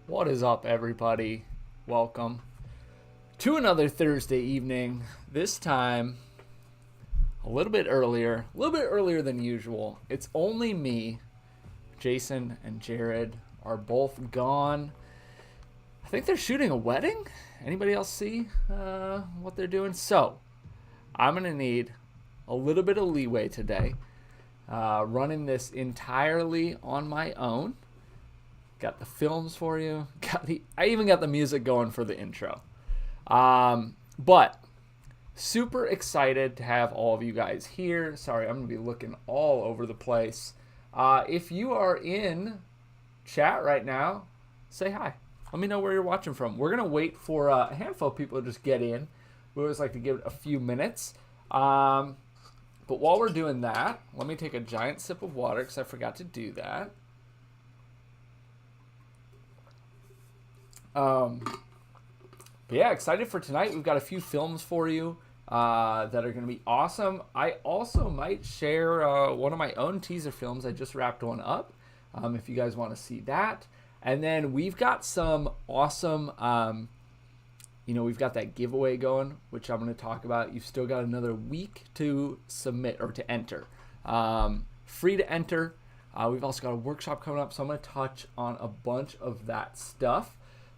What is up, everybody? Welcome to another Thursday evening. This time, a little bit earlier than usual. It's only me. Jason and Jared are both gone. I think they're shooting a wedding. Anybody else see what they're doing? So, I'm going to need a little bit of leeway today. Running this entirely on my own. Got the films for you. I even got the music going for the intro. But super excited to have all of you guys here. Sorry, I'm going to be looking all over the place. If you are in chat right now, say hi. Let me know where you're watching from. We're going to wait for a handful of people to just get in. We always like to give it a few minutes. But while we're doing that, let me take a giant sip of water because I forgot to do that. But yeah, excited for tonight. We've got a few films for you that are going to be awesome. I also might share one of my own teaser films. I just wrapped one up if you guys want to see that. And then we've got some awesome, we've got that giveaway going, which I'm going to talk about. You've still got another week to submit or to enter. Free to enter. We've also got a workshop coming up, so I'm going to touch on a bunch of that stuff.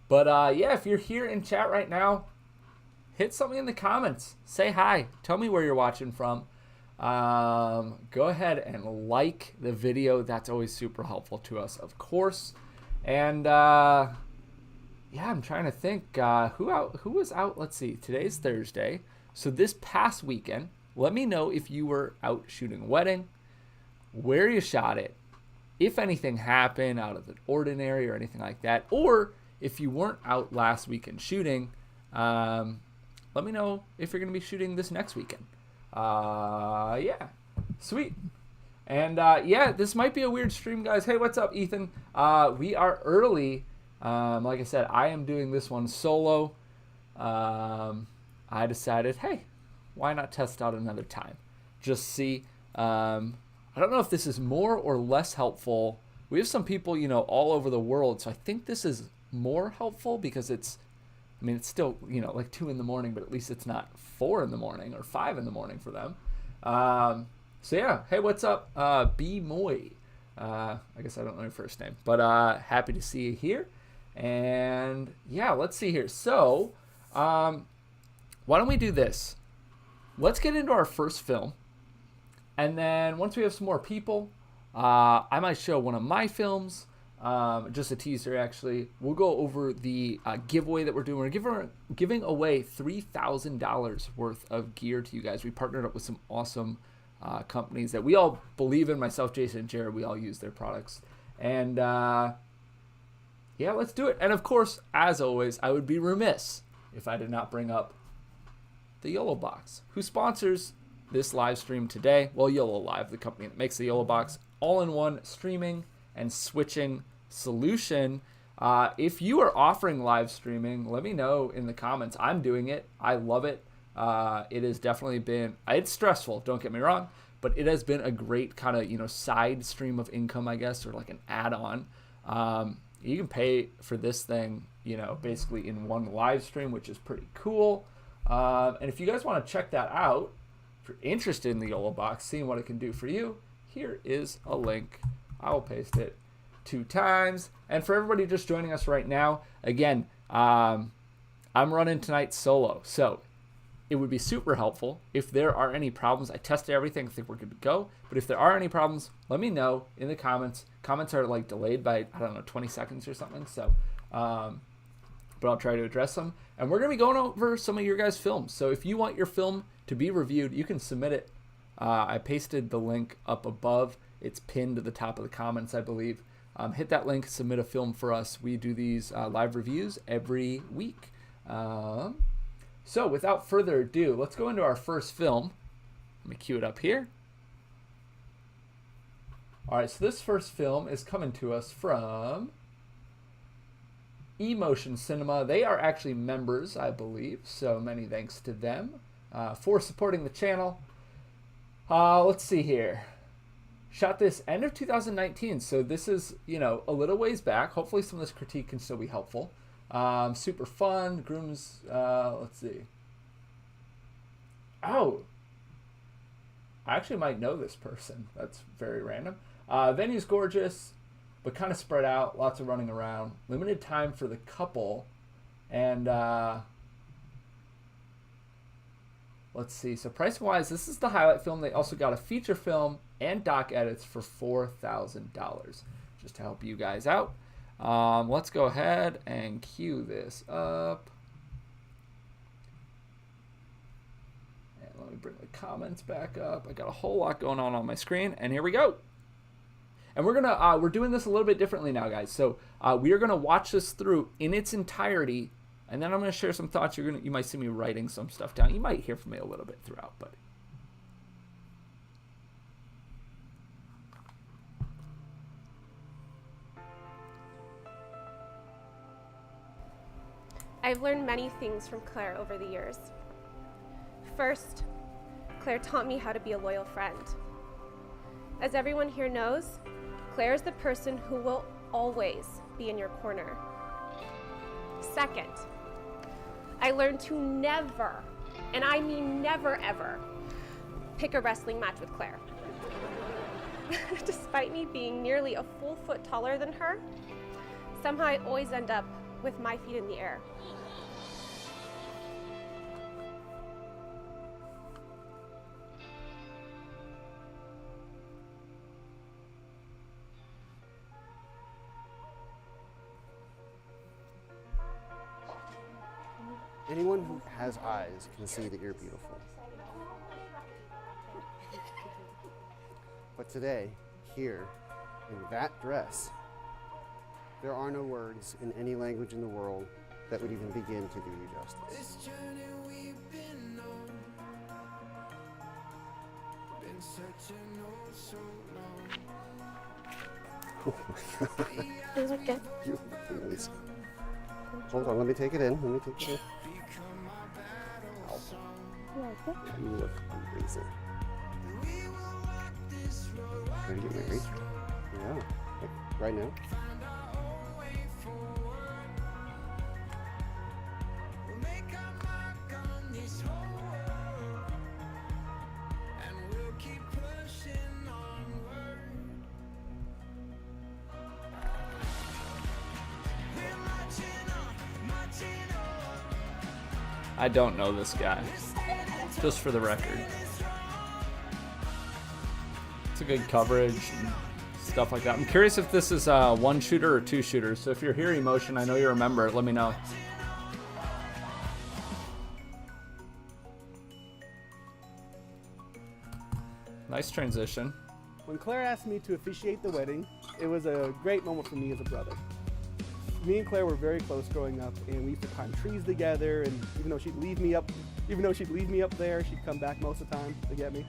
But yeah, if you're here in chat right now, hit something in the comments. Say hi. Tell me where you're watching from. Go ahead and like the video. That's always super helpful to us, of course. And yeah, I'm trying to think who was out. Let's see. Today's Thursday. So this past weekend, let me know if you were out shooting a wedding, where you shot it, if anything happened out of the ordinary or anything like that, or if you weren't out last weekend shooting, let me know if you're going to be shooting this next weekend. Yeah, sweet. And yeah, this might be a weird stream, guys. Hey, what's up, Ethan? We are early. Like I said, I am doing this one solo. I decided, hey, why not test out another time? Just see. I don't know if this is more or less helpful. We have some people, all over the world, so I think this is more helpful because it's still, like 2 a.m, but at least it's not 4 a.m. or 5 a.m. for them. So yeah, hey, what's up, B Moy? I guess I don't know your first name, but happy to see you here. And yeah, let's see here. So why don't we do this? Let's get into our first film, and then once we have some more people, I might show one of my films. Just a teaser, actually. We'll go over the giveaway that we're doing. We're giving away $3,000 worth of gear to you guys. We partnered up with some awesome companies that we all believe in. Myself, Jason, and Jared, we all use their products. And yeah, let's do it. And of course, as always, I would be remiss if I did not bring up the YOLO Box, who sponsors this live stream today. Well, YOLO Live, the company that makes the YOLO Box, all-in-one streaming and switching solution. If you are offering live streaming, let me know in the comments. I'm doing it. I love it. It has definitely been, it's stressful, don't get me wrong, but it has been a great kind of, side stream of income, I guess, or like an add-on. You can pay for this thing, basically in one live stream, which is pretty cool. And if you guys want to check that out, if you're interested in the YOLO Box, seeing what it can do for you, here is a link. I will paste it 2 times. And for everybody just joining us right now, again, I'm running tonight solo. So it would be super helpful if there are any problems. I tested everything. I think we're good to go. But if there are any problems, let me know in the comments. Comments are like delayed by, 20 seconds or something. So, but I'll try to address them. And we're going to be going over some of your guys' films. So if you want your film to be reviewed, you can submit it. I pasted the link up above. It's pinned to the top of the comments, I believe. Hit that link, submit a film for us. We do these live reviews every week. So without further ado, let's go into our first film. Let me cue it up here. All right, so this first film is coming to us from Emotion Cinema. They are actually members, I believe, so many thanks to them for supporting the channel. Let's see here. Shot this end of 2019, so this is, you know, a little ways back. Hopefully some of this critique can still be helpful. Super fun. Grooms, let's see. Oh, I actually might know this person. That's very random. Venue's gorgeous, but kind of spread out. Lots of running around. Limited time for the couple. And let's see. So price-wise, this is the highlight film. They also got a feature film and doc edits for $4,000, just to help you guys out. Let's go ahead and cue this up. And let me bring the comments back up. I got a whole lot going on my screen, and here we go. And we're doing this a little bit differently now, guys. So we are gonna watch this through in its entirety, and then I'm gonna share some thoughts. You might see me writing some stuff down. You might hear from me a little bit throughout, but. I've learned many things from Claire over the years. First, Claire taught me how to be a loyal friend. As everyone here knows, Claire is the person who will always be in your corner. Second, I learned to never, and I mean never ever, pick a wrestling match with Claire. Despite me being nearly a full foot taller than her, somehow I always end up with my feet in the air. Anyone who has eyes can see that you're beautiful. But today, here, in that dress, there are no words in any language in the world that would even begin to do you justice. This journey we've been on, been searching oh so long. Is it good? You please. Hold on, let me take it in. Become my battle song. You look amazing. We will walk this road, Ready to get married? Yeah. Like, right now? find our own way forward. We'll make our mark on this whole world, and we'll keep pushing onward. We're marching on, marching on. I don't know this guy, just for the record. It's a good coverage and stuff like that. I'm curious if this is one shooter or two shooters. So if you're hearing motion, I know you remember it. Let me know. Nice transition. When Claire asked me to officiate the wedding, it was a great moment for me as a brother. Me and Claire were very close growing up, and we used to climb trees together. And even though she'd leave me up there, she'd come back most of the time to get me.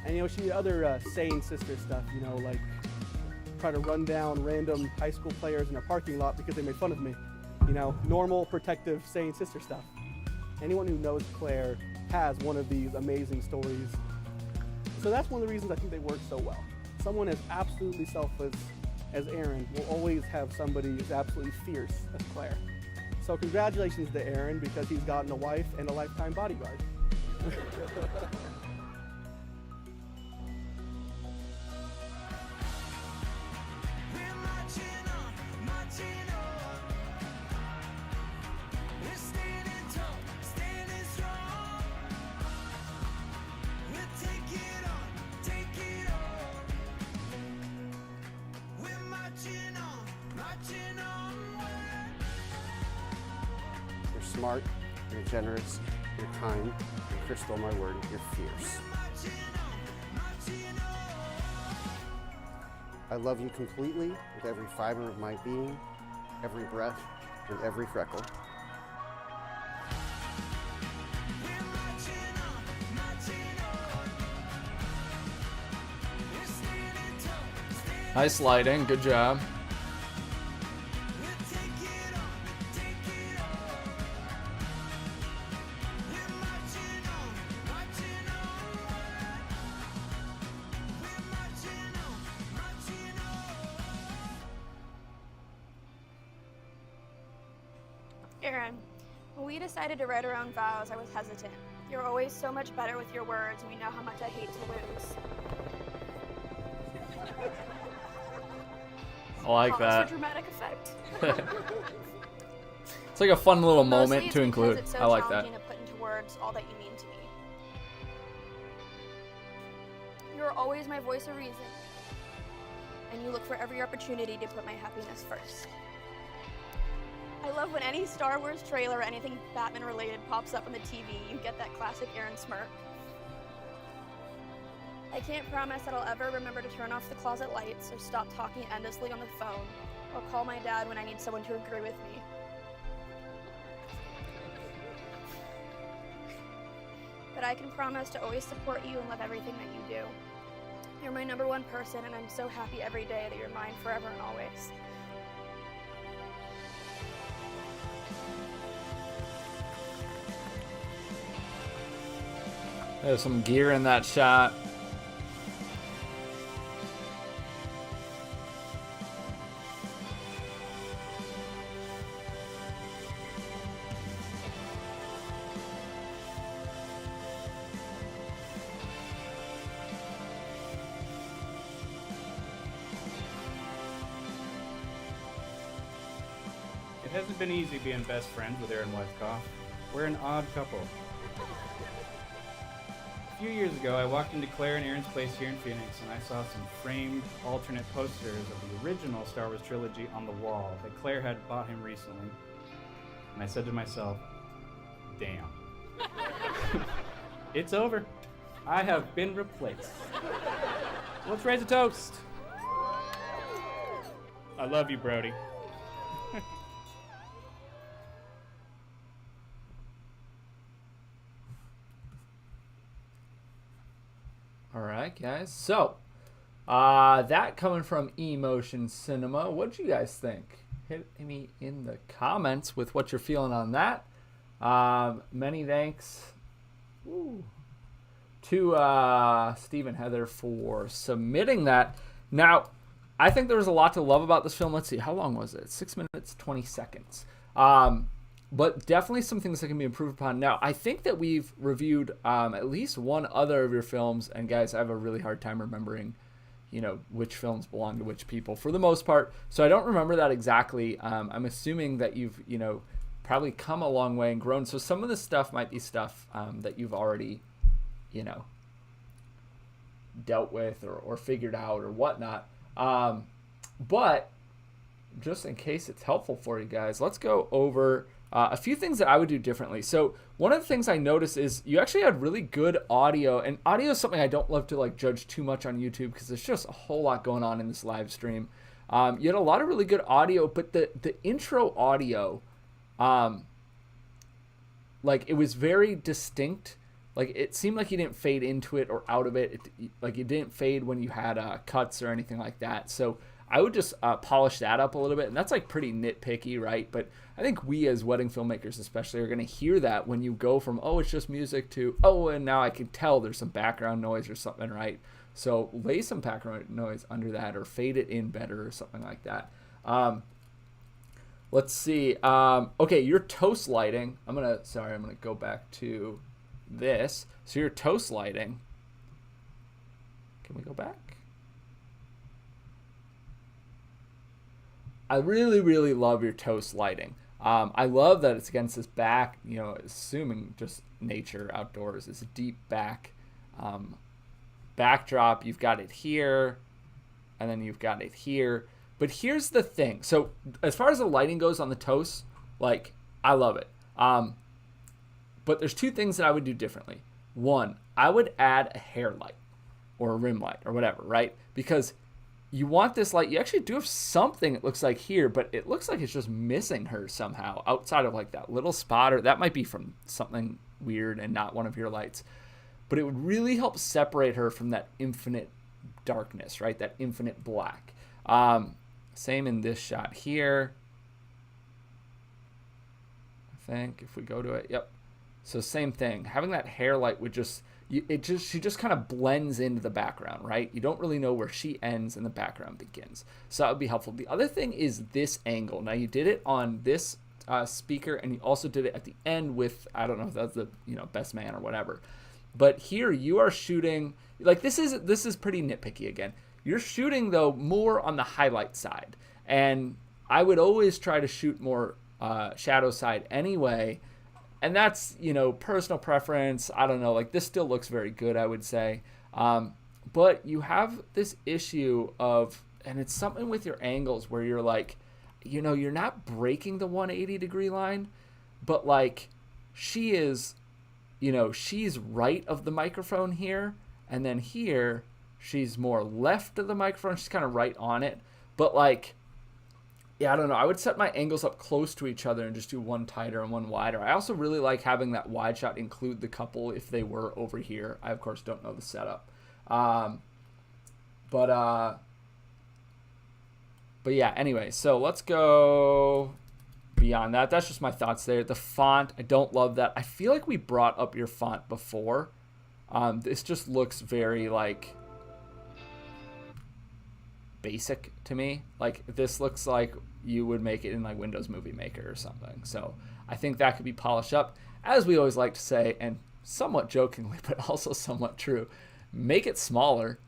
And you know, she had other sane sister stuff. You know, like try to run down random high school players in a parking lot because they made fun of me. You know, normal, protective, sane sister stuff. Anyone who knows Claire has one of these amazing stories. So that's one of the reasons I think they work so well. Someone as absolutely selfless as Aaron will always have somebody who's absolutely fierce as Claire. So congratulations to Aaron, because he's gotten a wife and a lifetime bodyguard. We're marching on, marching on. We're standing tall, standing strong. We'll take it on, take it on. We're marching on, marching onward. You're smart, you're generous, you're kind, and Crystal, my word, you're fierce. Marching on, marching on. I love you completely with every fiber of my being, every breath, and every freckle. We're marching on, marching on. We're standing tall, standing. Nice lighting. Good job. We'll take it on, take it on. We're marching on, marching onward. Aaron, when we decided to write our own vows, I was hesitant. You're always so much better with your words, and we know how much I hate to lose. I like Pause that. for dramatic effect. It's like a fun little Mostly moment it's to because include. It's so I like that. challenging to put into words all that you mean to me. You're always my voice of reason, and you look for every opportunity to put my happiness first. I love when any Star Wars trailer or anything Batman related pops up on the TV, you get that classic Aaron smirk. I can't promise that I'll ever remember to turn off the closet lights or stop talking endlessly on the phone or call my dad when I need someone to agree with me. But I can promise to always support you and love everything that you do. You're my number one person, and I'm so happy every day that you're mine forever and always. There's some gear in that shot. It hasn't been easy being best friends with Aaron Wyckoff. We're an odd couple. A few years ago, I walked into Claire and Aaron's place here in Phoenix, and I saw some framed alternate posters of the original Star Wars trilogy on the wall that Claire had bought him recently. And I said to myself, damn. It's over. I have been replaced. Let's raise a toast. I love you, Brody. All right, guys. So, that coming from Emotion Cinema. What'd you guys think? Hit me in the comments with what you're feeling on that. Many thanks to Steve and Heather for submitting that. Now, I think there was a lot to love about this film. Let's see, how long was it? 6 minutes, 20 seconds. But definitely some things that can be improved upon. Now, I think that we've reviewed at least one other of your films. And guys, I have a really hard time remembering, which films belong to which people for the most part. So I don't remember that exactly. I'm assuming that you've, probably come a long way and grown. So some of this stuff might be stuff that you've already, dealt with or figured out or whatnot. But just in case it's helpful for you guys, let's go over a few things that I would do differently. So one of the things I noticed is you actually had really good audio, and audio is something I don't love to judge too much on YouTube because there's just a whole lot going on in this live stream. You had a lot of really good audio, but the intro audio, it was very distinct. It seemed like you didn't fade into it or out of it. It didn't fade when you had cuts or anything like that. So I would just polish that up a little bit. And that's pretty nitpicky, right? But I think we as wedding filmmakers especially are going to hear that when you go from, oh, it's just music to, oh, and now I can tell there's some background noise or something, right? So lay some background noise under that or fade it in better or something like that. Let's see. Okay, your toast lighting. I'm going to go back to this. So your toast lighting. Can we go back? I really, really love your toast lighting. I love that it's against this back, assuming just nature outdoors. It's a deep backdrop. You've got it here, and then you've got it here. But here's the thing. So as far as the lighting goes on the toast, I love it. But there's two things that I would do differently. One, I would add a hair light or a rim light or whatever, right? Because you want this light. You actually do have something, it looks like here, but it looks like it's just missing her somehow outside of that little spot, or that might be from something weird and not one of your lights. But it would really help separate her from that infinite darkness, right? That infinite black. Same in this shot here. I think if we go to it, yep. So same thing. Having that hair light would she just kind of blends into the background, right? You don't really know where she ends and the background begins. So that would be helpful. The other thing is this angle. Now you did it on this speaker, and you also did it at the end with, I don't know if that's the best man or whatever. But here you are shooting, like this is pretty nitpicky again. You're shooting though more on the highlight side, and I would always try to shoot more shadow side anyway. And that's, personal preference. I don't know. Like, this still looks very good, I would say. But you have this issue of, and it's something with your angles where you're like, you're not breaking the 180 degree line, but like she is, she's right of the microphone here. And then here, she's more left of the microphone. She's kind of right on it. But like, yeah, I don't know. I would set my angles up close to each other and just do one tighter and one wider. I also really like having that wide shot include the couple if they were over here. I, of course, don't know the setup. But yeah, anyway, so let's go beyond that. That's just my thoughts there. The font, I don't love that. I feel like we brought up your font before. This just looks very, like, basic to me. Like, this looks like you would make it in like Windows Movie Maker or something. So I think that could be polished up, as we always like to say, and somewhat jokingly but also somewhat true, make it smaller.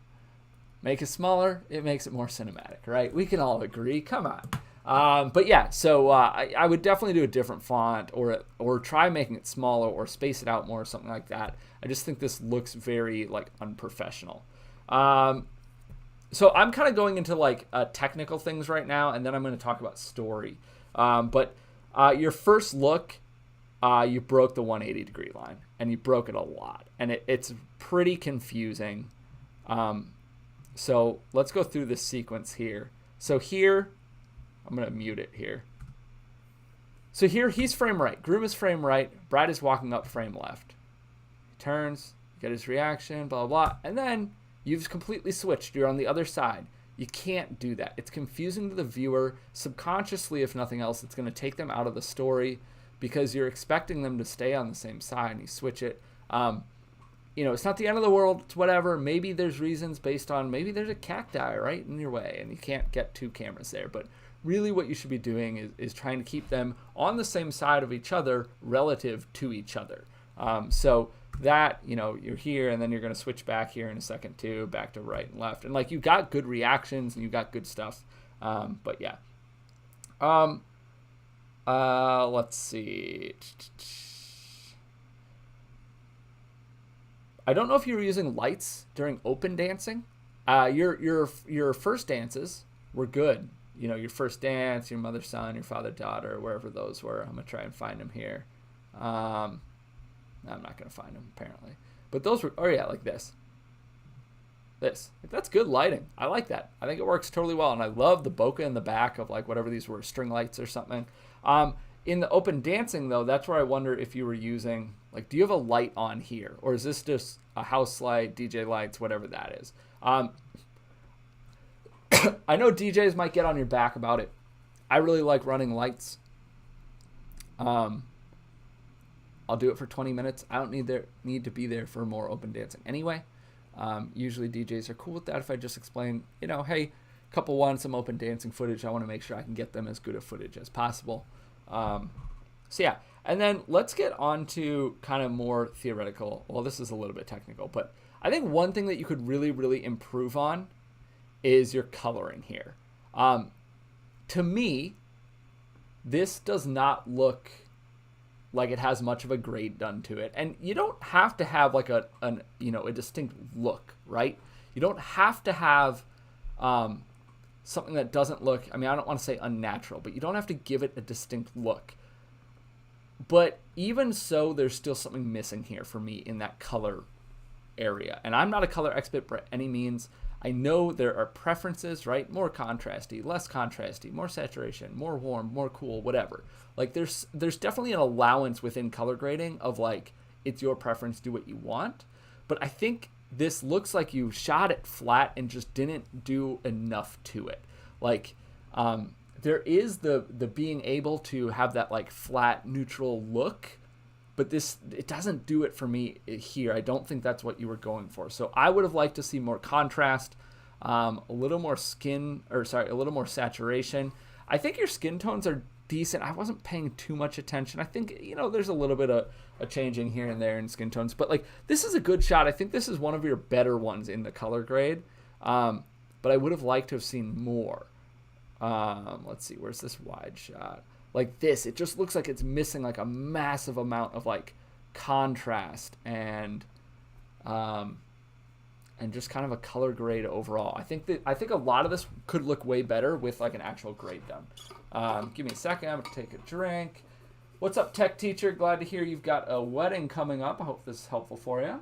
Make it smaller, it makes it more cinematic, right? We can all agree. Come on. But yeah, so I would definitely do a different font, or try making it smaller, or space it out more, or something like that. I just think this looks very like unprofessional. So I'm kind of going into like technical things right now, and then I'm going to talk about story. But your first look, you broke the 180 degree line, and you broke it a lot, and it's pretty confusing. So let's go through this sequence here. So here, I'm going to mute it here. So here he's frame right. Groom is frame right. Bride is walking up frame left. He turns, get his reaction, blah, blah, blah. And then you've completely switched. You're on the other side. You can't do that. It's confusing to the viewer. Subconsciously, if nothing else, it's going to take them out of the story because you're expecting them to stay on the same side, and you switch it. It's not the end of the world. It's whatever. Maybe there's reasons based on, maybe there's a cacti right in your way and you can't get two cameras there. But really what you should be doing is trying to keep them on the same side of each other relative to each other. So that, you're here, and then you're going to switch back here in a second too, back to right and left. And like, you got good reactions and you got good stuff. But yeah. Let's see. I don't know if you were using lights during open dancing. Your first dances were good. Your first dance, your mother, son, your father, daughter, wherever those were. I'm going to try and find them here. I'm not going to find them, apparently. But those were, like this. That's good lighting. I like that. I think it works totally well. And I love the bokeh in the back of like whatever these were, string lights or something. In the open dancing, though, that's where I wonder if you were using, like, do you have a light on here? Or is this just a house light, DJ lights, whatever that is? I know DJs might get on your back about it. I really like running lights. I'll do it for 20 minutes. I don't need to be there for more open dancing anyway. Usually DJs are cool with that if I just explain, hey, couple want some open dancing footage. I want to make sure I can get them as good a footage as possible. So yeah, and then let's get on to kind of more theoretical. Well, this is a little bit technical, but I think one thing that you could really, really improve on is your coloring here. To me, this does not look like it has much of a grade done to it. And you don't have to have like a distinct look, right? You don't have to have something that doesn't look, I don't want to say unnatural, but you don't have to give it a distinct look. But even so, there's still something missing here for me in that color area. And I'm not a color expert by any means. I know there are preferences, right? More contrasty, less contrasty, more saturation, more warm, more cool, whatever. Like there's definitely an allowance within color grading of like, it's your preference, do what you want. But I think this looks like you shot it flat and just didn't do enough to it. Like, there is the being able to have that like flat neutral look, but it doesn't do it for me here. I don't think that's what you were going for. So I would have liked to see more contrast, a little more saturation. I think your skin tones are decent. I wasn't paying too much attention. I think, there's a little bit of a changing here and there in skin tones, but like this is a good shot. I think this is one of your better ones in the color grade. But I would have liked to have seen more. Let's see, where's this wide shot? Like this, it just looks like it's missing like a massive amount of like contrast and just kind of a color grade overall. I think a lot of this could look way better with like an actual grade done. Give me a second, I'm gonna take a drink. What's up, tech teacher? Glad to hear you've got a wedding coming up. I hope this is helpful for you.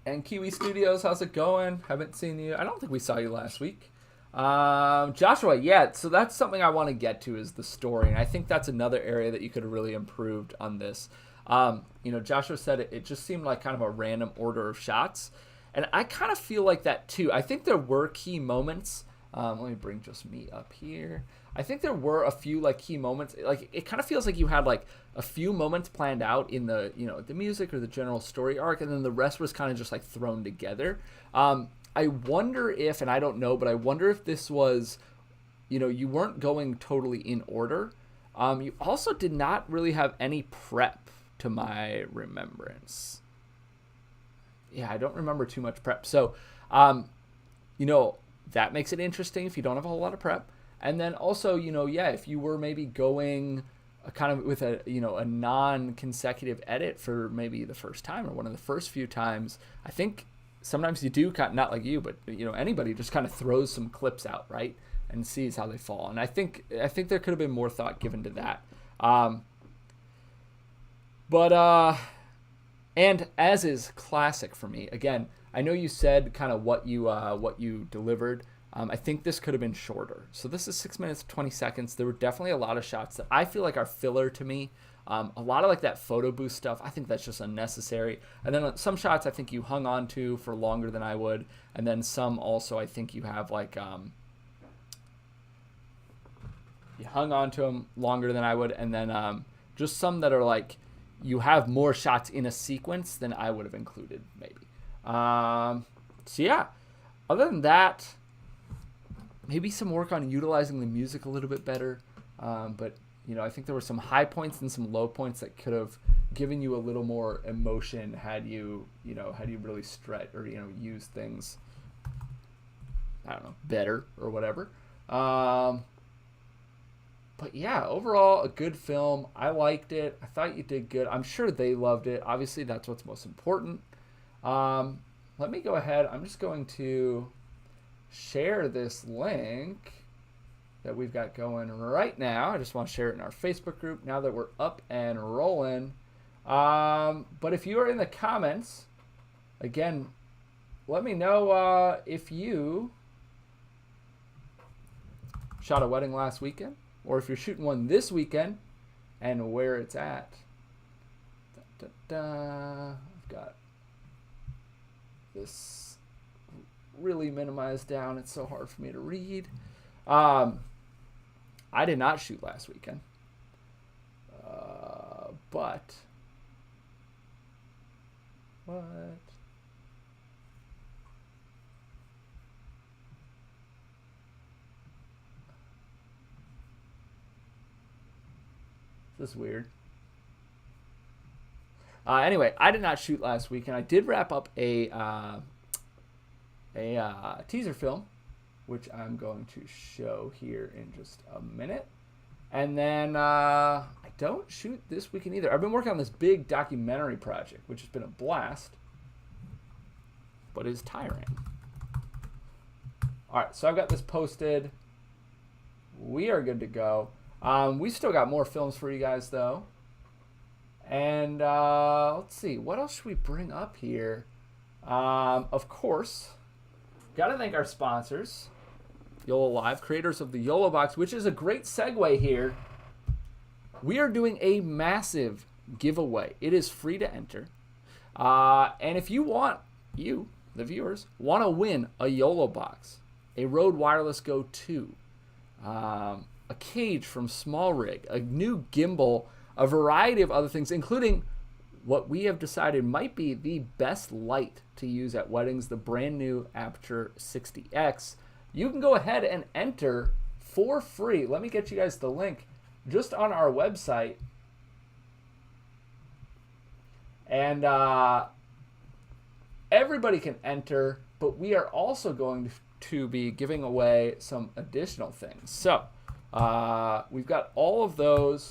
And Kiwi Studios, how's it going? Haven't seen you. I don't think we saw you last week. Joshua, yeah, so that's something I want to get to is the story. And I think that's another area that you could have really improved on this. Joshua said it just seemed like kind of a random order of shots. And I kind of feel like that too. I think there were key moments. Let me bring just me up here. I think there were a few like key moments. Like it kind of feels like you had like a few moments planned out in the the music or the general story arc, and then the rest was kind of just like thrown together. I wonder if, and I don't know, but I wonder if this was, you weren't going totally in order. You also did not really have any prep to my remembrance. Yeah, I don't remember too much prep. So, that makes it interesting if you don't have a whole lot of prep. And then also, if you were maybe going kind of with a non-consecutive edit for maybe the first time or one of the first few times, I think sometimes you do, not like you, but anybody just kind of throws some clips out, right, and sees how they fall. And I think there could have been more thought given to that. And as is classic for me, again, I know you said kind of what you delivered. I think this could have been shorter. So this is 6 minutes, 20 seconds. There were definitely a lot of shots that I feel like are filler to me. A lot of like that photo booth stuff, I think that's just unnecessary. And then some shots I think you hung on to for longer than I would. And then some also I think you have like, you hung on to them longer than I would. And then just some that are like, you have more shots in a sequence than I would have included maybe. So yeah, other than that, maybe some work on utilizing the music a little bit better. But I think there were some high points and some low points that could have given you a little more emotion had you really stretch or, use things, I don't know, better or whatever. But yeah, overall, a good film. I liked it. I thought you did good. I'm sure they loved it. Obviously, that's what's most important. Let me go ahead. I'm just going to share this link that we've got going right now. I just want to share it in our Facebook group now that we're up and rolling. But if you are in the comments, again, let me know if you shot a wedding last weekend or if you're shooting one this weekend and where it's at. I've got this really minimized down. It's so hard for me to read. I did not shoot last weekend, but what? This is weird. Anyway, I did not shoot last weekend. I did wrap up a teaser film, which I'm going to show here in just a minute. And then I don't shoot this weekend either. I've been working on this big documentary project, which has been a blast, but is tiring. All right, so I've got this posted. We are good to go. We still got more films for you guys, though. And let's see, what else should we bring up here? Of course, got to thank our sponsors, YOLO Live, creators of the YOLO Box, which is a great segue here. We are doing a massive giveaway. It is free to enter. And if you want, the viewers, want to win a YOLO Box, a Rode Wireless Go 2, a cage from Small Rig, a new gimbal, a variety of other things, including what we have decided might be the best light to use at weddings, the brand new Aperture 60X. You can go ahead and enter for free. Let me get you guys the link just on our website. And everybody can enter, but we are also going to be giving away some additional things. So we've got all of those.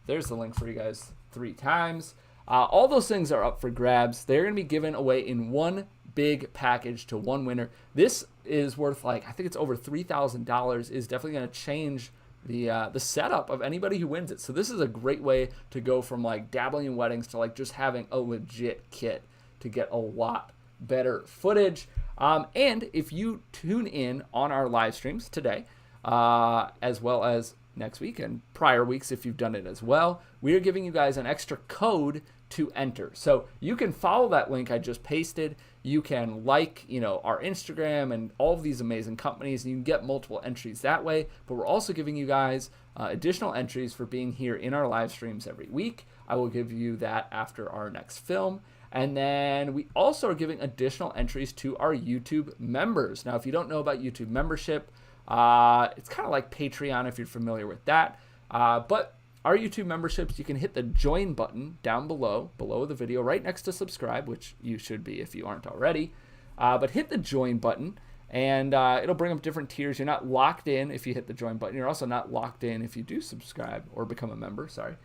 There's the link for you guys 3 times. All those things are up for grabs. They're going to be given away in one big package to one winner. This is worth, like, I think it's over $3,000. Is definitely going to change the setup of anybody who wins it. So this is a great way to go from like dabbling in weddings to like just having a legit kit to get a lot better footage. And if you tune in on our live streams today, as well as next week and prior weeks if you've done it as well, we are giving you guys an extra code to enter. So you can follow that link I just pasted. You can like, our Instagram and all of these amazing companies, and you can get multiple entries that way. But we're also giving you guys additional entries for being here in our live streams every week. I will give you that after our next film. And then we also are giving additional entries to our YouTube members. Now, if you don't know about YouTube membership, it's kind of like Patreon if you're familiar with that. But our YouTube memberships, you can hit the join button down below the video, right next to subscribe, which you should be if you aren't already. But hit the join button, and it'll bring up different tiers. You're not locked in if you hit the join button. You're also not locked in if you do subscribe or become a member. Sorry.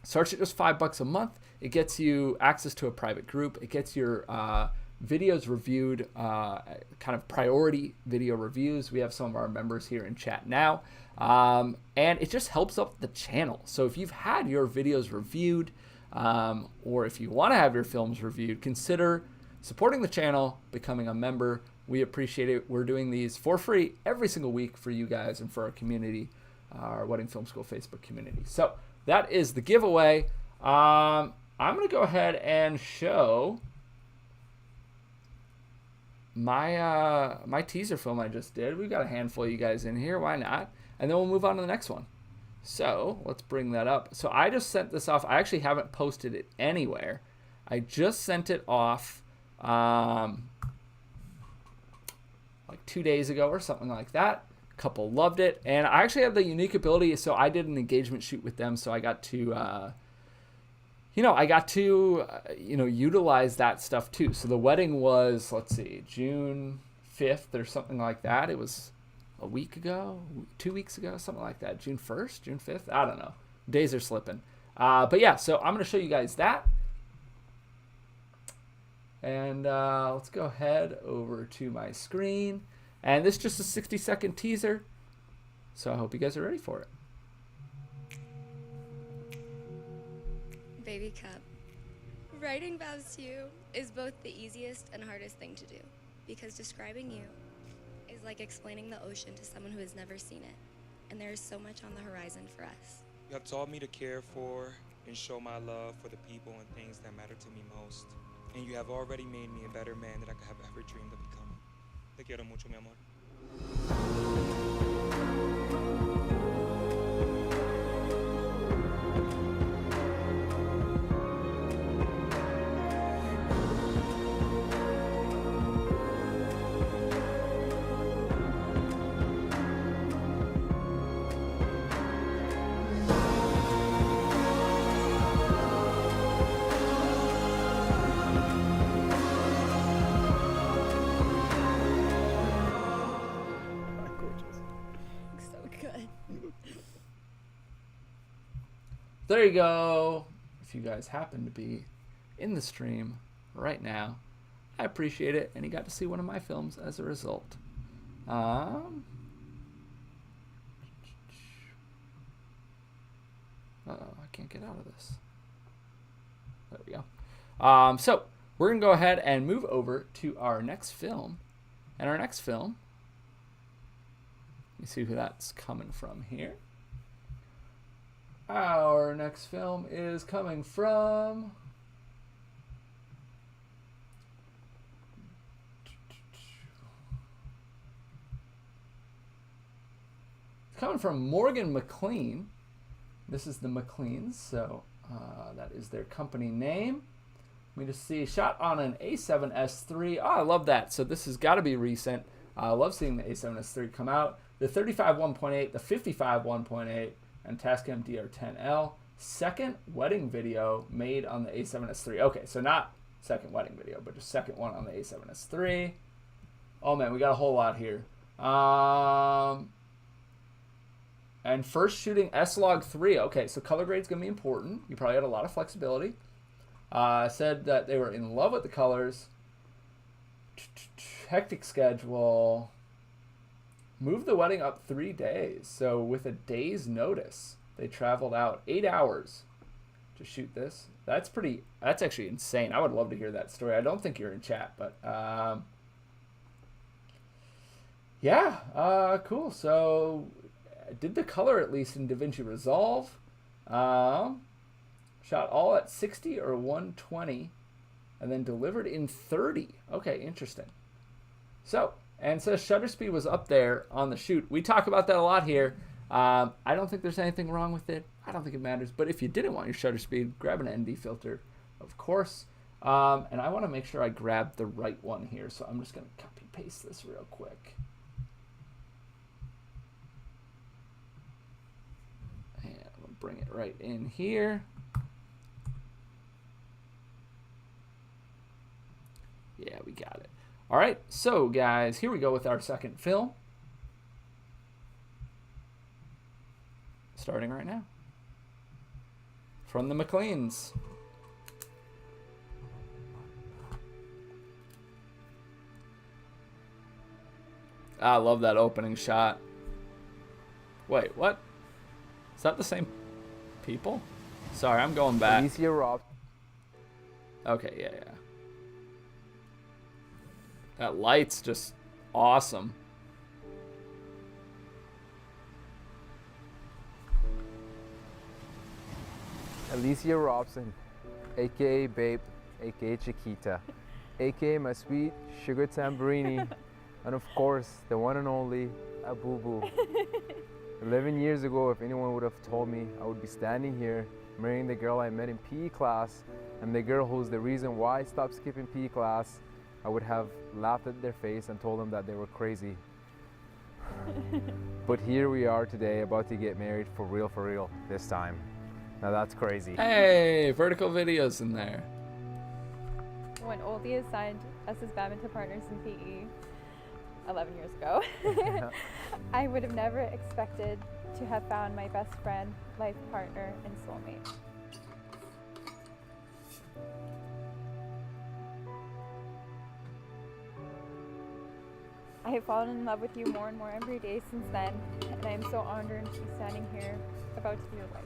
Starts at just $5 a month. It gets you access to a private group. It gets your videos reviewed, kind of priority video reviews. We have some of our members here in chat now. And it just helps up the channel. So if you've had your videos reviewed, or if you want to have your films reviewed, consider supporting the channel, becoming a member. We appreciate it. We're doing these for free every single week for you guys and for our community, our Wedding Film School Facebook community. So that is the giveaway. I'm going to go ahead and show my teaser film I just did. We've got a handful of you guys in here. Why not? And then we'll move on to the next one. So let's bring that up. So I just sent this off. I actually haven't posted it anywhere. I just sent it off like 2 days ago or something like that. A couple loved it. And I actually have the unique ability. So I did an engagement shoot with them. So I got to, utilize that stuff too. So the wedding was, let's see, June 5th or something like that. It was a week ago, 2 weeks ago, something like that. June 1st, June 5th. I don't know. Days are slipping. But yeah, so I'm going to show you guys that. And let's go ahead over to my screen. And this is just a 60-second teaser. So I hope you guys are ready for it. Baby Cup. Writing vows to you is both the easiest and hardest thing to do, because describing you is like explaining the ocean to someone who has never seen it, and there is so much on the horizon for us. You have taught me to care for and show my love for the people and things that matter to me most. And you have already made me a better man than I could have ever dreamed of becoming. Te quiero mucho, mi amor. There you go. If you guys happen to be in the stream right now, I appreciate it, and you got to see one of my films as a result. I can't get out of this. There we go. So we're going to go ahead and move over to our next film. And our next film, let me see who that's coming from here. Our next film is coming from Morgan McLean. This is the McLeans, so that is their company name. Let me just see. Shot on an A7S III. Oh, I love that. So this has got to be recent. I love seeing the A7S III come out. The 35 1.8, the 55 1.8, and Tascam DR10L. Second wedding video made on the A7S III. Okay, so not second wedding video, but just second one on the A7S III. Oh man, we got a whole lot here. And first shooting S-Log3. Okay, so color grade's going to be important. You probably had a lot of flexibility. Said that they were in love with the colors. Hectic schedule. Moved the wedding up 3 days. So with a day's notice, they traveled out 8 hours to shoot this. That's actually insane. I would love to hear that story. I don't think you're in chat, but yeah, cool. So did the color at least in DaVinci Resolve. Shot all at 60 or 120 and then delivered in 30. Okay, interesting. So, and says shutter speed was up there on the shoot. We talk about that a lot here. I don't think there's anything wrong with it. I don't think it matters. But if you didn't want your shutter speed, grab an ND filter, of course. And I want to make sure I grab the right one here. So I'm just going to copy paste this real quick. And I'm going to bring it right in here. Yeah, we got it. All right, so guys, here we go with our second film. Starting right now. From the McLeans. I love that opening shot. Wait, what? Is that the same people? Sorry, I'm going back. Alicia Rob. Okay, yeah. That light's just awesome. Alicia Robson, aka Babe, aka Chiquita, aka my sweet sugar tamborini, and of course, the one and only Abu Boo. 11 years ago, if anyone would have told me I would be standing here marrying the girl I met in PE class and the girl who's the reason why I stopped skipping PE class, I would have laughed at their face and told them that they were crazy. But here we are today, about to get married for real this time. Now that's crazy. Hey, vertical videos in there. When Oldie assigned us as badminton partners in PE 11 years ago, I would have never expected to have found my best friend, life partner, and soulmate. I have fallen in love with you more and more every day since then, and I am so honored to be standing here about to be your wife.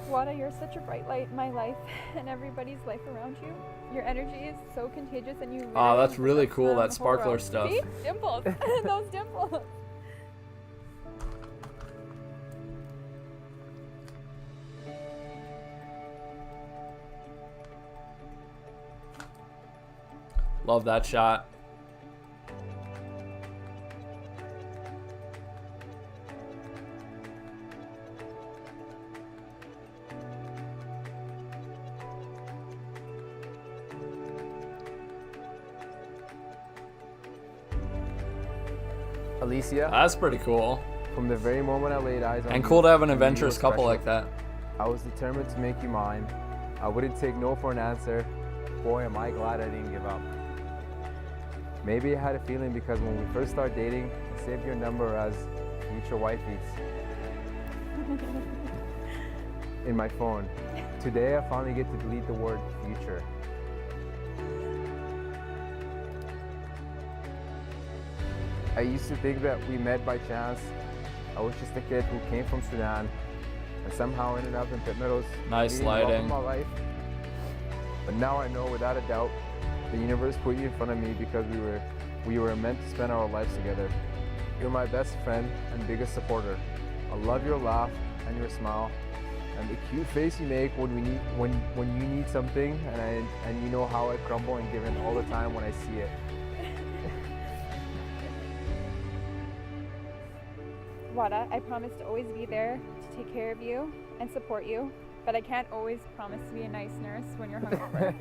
Wada, you're such a bright light in my life and everybody's life around you. Your energy is so contagious and you really Oh, that's really cool, that the whole sparkler world. stuff. See? Dimples. Those dimples. Love that shot. Alicia, That's pretty cool. from the very moment I laid eyes on And you, cool to have an I knew you adventurous were couple special. like that. I was determined to make you mine. I wouldn't take no for an answer. Boy, am I glad I didn't give up. Maybe I had a feeling because when we first started dating, I saved your number as future wifeys in my phone. Today, I finally get to delete the word future. I used to think that we met by chance. I was just a kid who came from Sudan and somehow ended up in Pitt Meadows. Nice meeting the love of lighting. my life. But now I know without a doubt, the universe put you in front of me because we were meant to spend our lives together. You're my best friend and biggest supporter. I love your laugh and your smile. and the cute face you make when you need something, and you know how I crumble and give in all the time when I see it. Wada, I promise to always be there to take care of you and support you, but I can't always promise to be a nice nurse when you're hungover.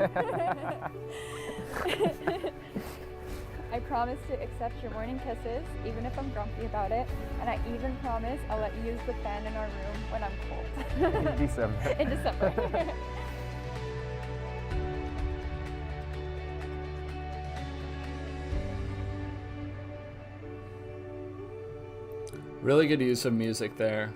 I promise to accept your morning kisses, even if I'm grumpy about it, and I even promise I'll let you use the fan in our room when I'm cold. In December. In December. Really good use of music there.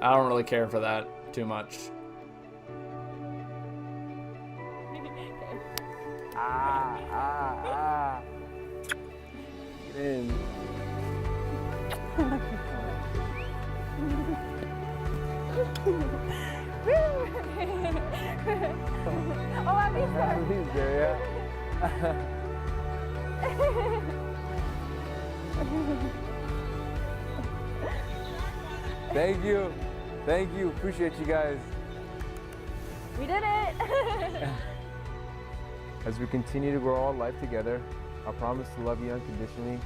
I don't really care for that too much. Get in. Oh, I'm He's there, yeah. Thank you. Thank you. Appreciate you guys. We did it! As we continue to grow our life together, I promise to love you unconditionally,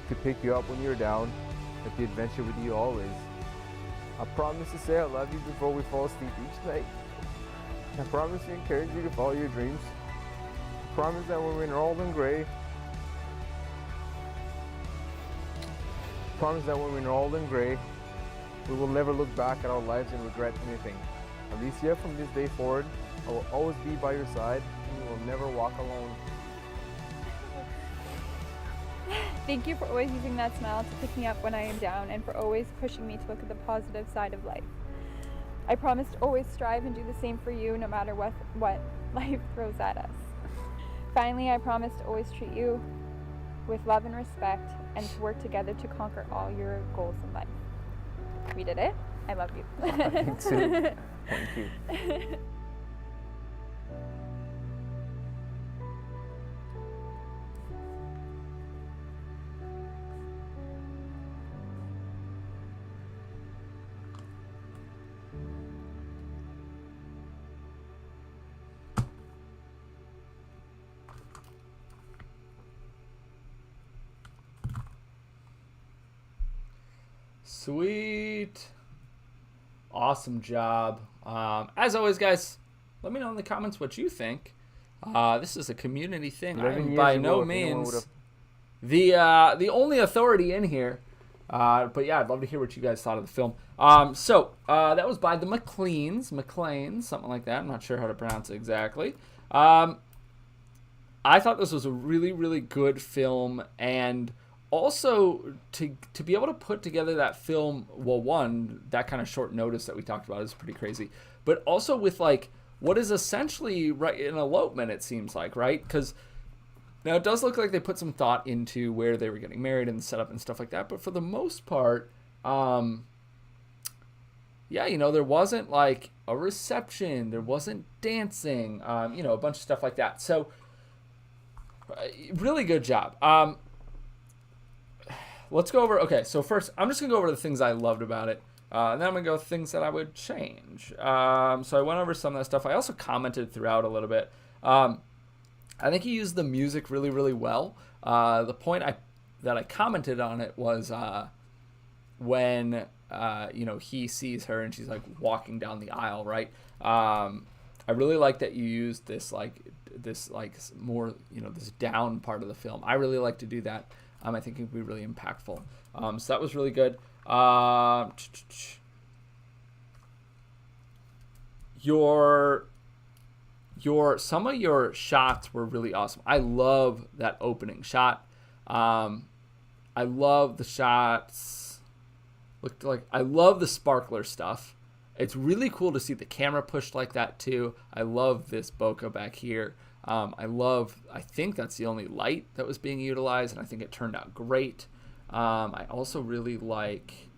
to pick you up when you're down, at the adventure with you always. I promise to say I love you before we fall asleep each night. I promise to encourage you to follow your dreams. I promise that when we're old and gray, we will never look back at our lives and regret anything. Alicia, from this day forward, I will always be by your side, and you will never walk alone. Thank you for always using that smile to pick me up when I am down, and for always pushing me to look at the positive side of life. I promise to always strive and do the same for you, no matter what life throws at us. Finally, I promise to always treat you with love and respect, and to work together to conquer all your goals in life. We did it. I love you. Me too. Thank you. Sweet. Awesome job. As always, guys, let me know in the comments what you think. This is a community thing. I am by no means the only authority in here. But yeah, I'd love to hear what you guys thought of the film. So that was by the McLean, something like that. I'm not sure how to pronounce it exactly. I thought this was a really, really good film, and also to be able to put together that film, well, one, that kind of short notice that we talked about is pretty crazy, but also with like what is essentially right an elopement, it seems like, right? Because now it does look like they put some thought into where they were getting married and the setup and stuff like that, but for the most part, yeah, you know, there wasn't like a reception, there wasn't dancing, you know, a bunch of stuff like that. So really good job. Let's go over, okay, so first, I'm just going to go over the things I loved about it, and then I'm going to go things that I would change. So I went over some of that stuff. I also commented throughout a little bit. I think he used the music really, really well. The point that I commented on it was when, you know, he sees her and she's, like, walking down the aisle, right? I really like that you used this more, you know, this down part of the film. I really like to do that. I think it would be really impactful. So that was really good. Some of your shots were really awesome. I love that opening shot. I love the shots. I love the sparkler stuff. It's really cool to see the camera pushed like that too. I love this bokeh back here. I think that's the only light that was being utilized, and I think it turned out great. I also really like,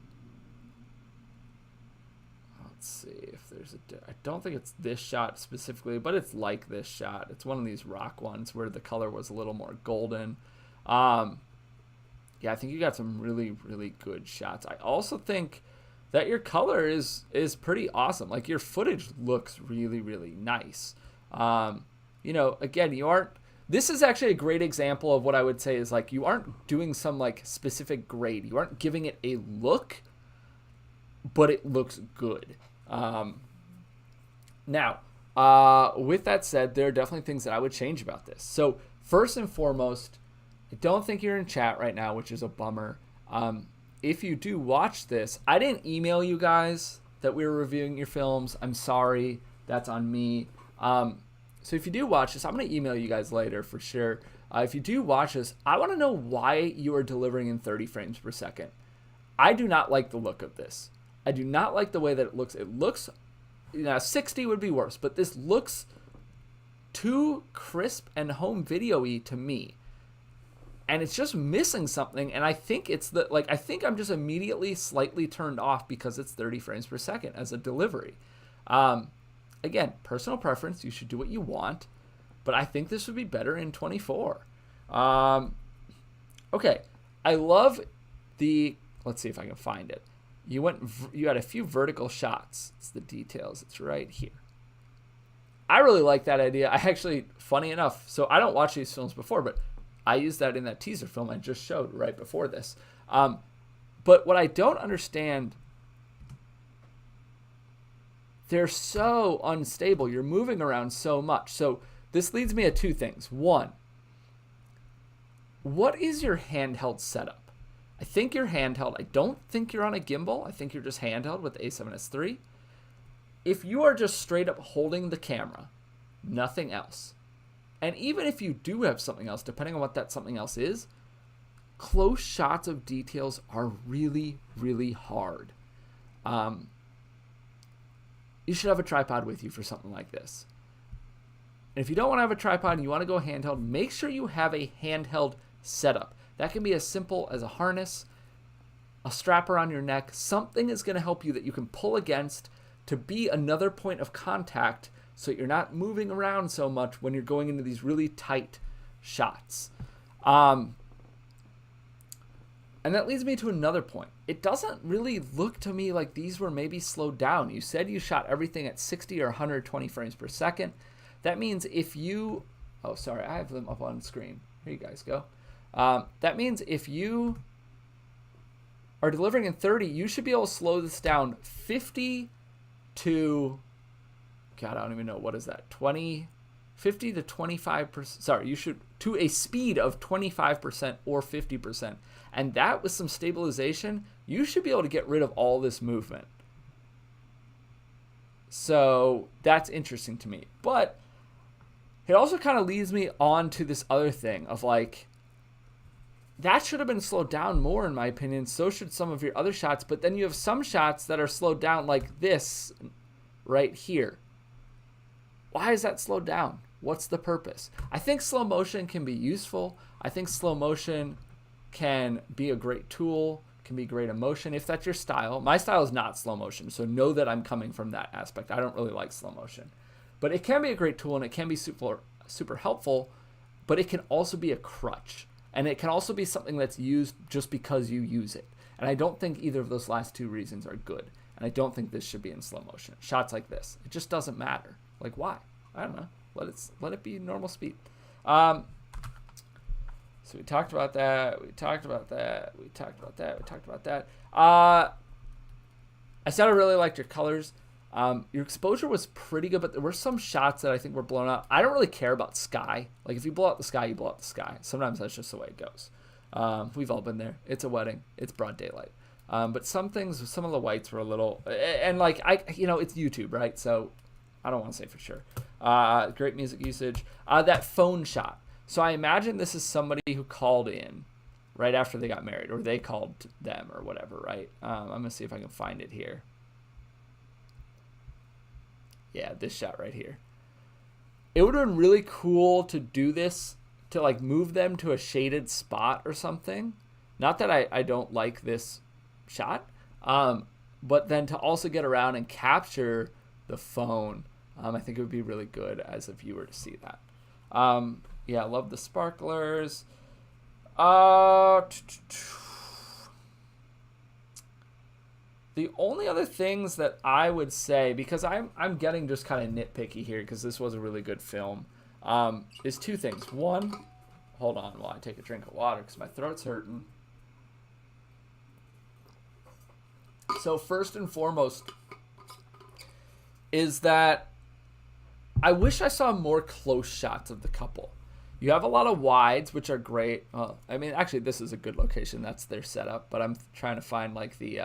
let's see if there's I don't think it's this shot specifically, but it's like this shot. It's one of these rock ones where the color was a little more golden. Yeah, I think you got some really, really good shots. I also think that your color is pretty awesome. Like, your footage looks really, really nice. You know, again, this is actually a great example of what I would say is, like, you aren't doing some, like, specific grade. You aren't giving it a look, but it looks good. Now, with that said, there are definitely things that I would change about this. So, first and foremost, I don't think you're in chat right now, which is a bummer. If you do watch this, I didn't email you guys that we were reviewing your films. I'm sorry. That's on me. So if you do watch this, I'm going to email you guys later for sure. If you do watch this, I want to know why you are delivering in 30 frames per second. I do not like the look of this. I do not like the way that it looks. It looks, 60 would be worse, but this looks too crisp and home video-y to me. And it's just missing something, and I think it's I think I'm just immediately slightly turned off because it's 30 frames per second as a delivery. Again, personal preference, you should do what you want, but I think this would be better in 24. Okay, I love let's see if I can find it. You had a few vertical shots. It's the details, it's right here. I really like that idea. I actually, funny enough, so I don't watch these films before, but I used that in that teaser film I just showed right before this. But what I don't understand, they're so unstable. You're moving around so much. So this leads me to two things. One, what is your handheld setup? I think you're handheld. I don't think you're on a gimbal. I think you're just handheld with the A7S III. If you are just straight up holding the camera, nothing else, and even if you do have something else, depending on what that something else is, close shots of details are really, really hard. You should have a tripod with you for something like this. And if you don't want to have a tripod and you want to go handheld, make sure you have a handheld setup. That can be as simple as a harness, a strap around your neck. Something is going to help you that you can pull against to be another point of contact so you're not moving around so much when you're going into these really tight shots. And that leads me to another point. It doesn't really look to me like these were maybe slowed down. You said you shot everything at 60 or 120 frames per second. That means if you... Oh, sorry, I have them up on screen. Here you guys go. That means if you are delivering in 30, you should be able to slow this down 50 to... God, I don't even know. What is that? 50 to 25%. Sorry, you should... To a speed of 25% or 50%. And that with some stabilization, you should be able to get rid of all this movement. So that's interesting to me. But it also kind of leads me on to this other thing of like, that should have been slowed down more in my opinion. So should some of your other shots. But then you have some shots that are slowed down like this right here. Why is that slowed down? What's the purpose? I think slow motion can be useful. I think slow motion can be a great tool, can be great emotion if that's your style. My style is not slow motion, so know that I'm coming from that aspect. I don't really like slow motion. But it can be a great tool and it can be super helpful, but it can also be a crutch. And it can also be something that's used just because you use it. And I don't think either of those last two reasons are good. And I don't think this should be in slow motion. Shots like this, it just doesn't matter. Like, why? I don't know. Let it be normal speed. So we talked about that. We talked about that. I said I really liked your colors. Your exposure was pretty good, but there were some shots that I think were blown out. I don't really care about sky. Like, if you blow out the sky, you blow out the sky. Sometimes that's just the way it goes. We've all been there. It's a wedding. It's broad daylight. But some things, some of the whites were a little, and like, it's YouTube, right? So I don't want to say for sure. Great music usage. That phone shot. So I imagine this is somebody who called in right after they got married, or they called them or whatever, right? I'm going to see if I can find it here. Yeah, this shot right here. It would have been really cool to do this, to like move them to a shaded spot or something. Not that I don't like this shot. but then to also get around and capture the phone, I think it would be really good as a viewer to see that. Yeah, I love the sparklers. The only other things that I would say, because I'm getting just kind of nitpicky here because this was a really good film, is two things. One, hold on while I take a drink of water because my throat's hurting. So first and foremost is that I wish I saw more close shots of the couple. You have a lot of wides, which are great. I mean, actually, this is a good location. That's their setup. But I'm trying to find, like, the...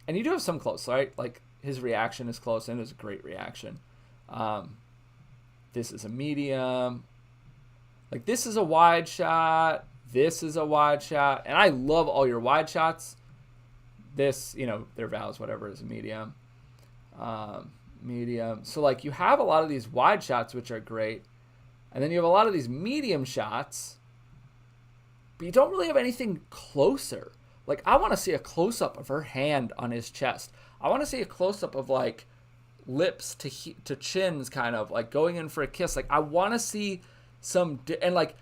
and you do have some close, right? Like, his reaction is close, and it was a great reaction. This is a medium. Like, this is a wide shot. This is a wide shot. And I love all your wide shots. This, you know, their vows, whatever, is a medium. Medium. So, like, you have a lot of these wide shots, which are great. And then you have a lot of these medium shots, but you don't really have anything closer. Like, I want to see a close-up of her hand on his chest. I want to see a close-up of, like, lips to chins, kind of, like, going in for a kiss. Like, I want to see some... and, like,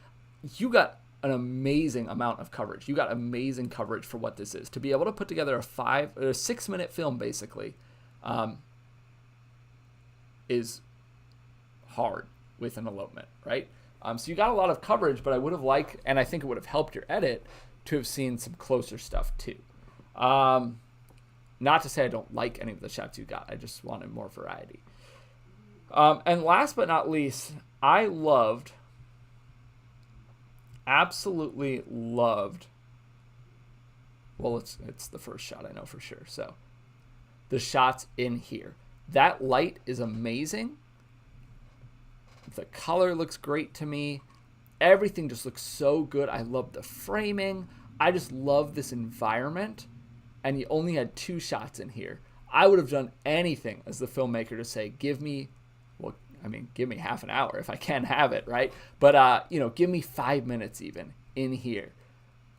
you got an amazing amount of coverage. You got amazing coverage for what this is. To be able to put together a 6-minute film, basically, is hard with an elopement, right? So you got a lot of coverage, but I would have liked, and I think it would have helped your edit, to have seen some closer stuff too. Not to say I don't like any of the shots you got. I just wanted more variety. And last but not least, I absolutely loved, well, it's the first shot I know for sure. So the shots in here. That light is amazing. The color looks great to me. Everything just looks so good. I love the framing. I just love this environment. And you only had 2 shots in here. I would have done anything as the filmmaker to say, give me half an hour if I can have it, right? But, give me 5 minutes even in here.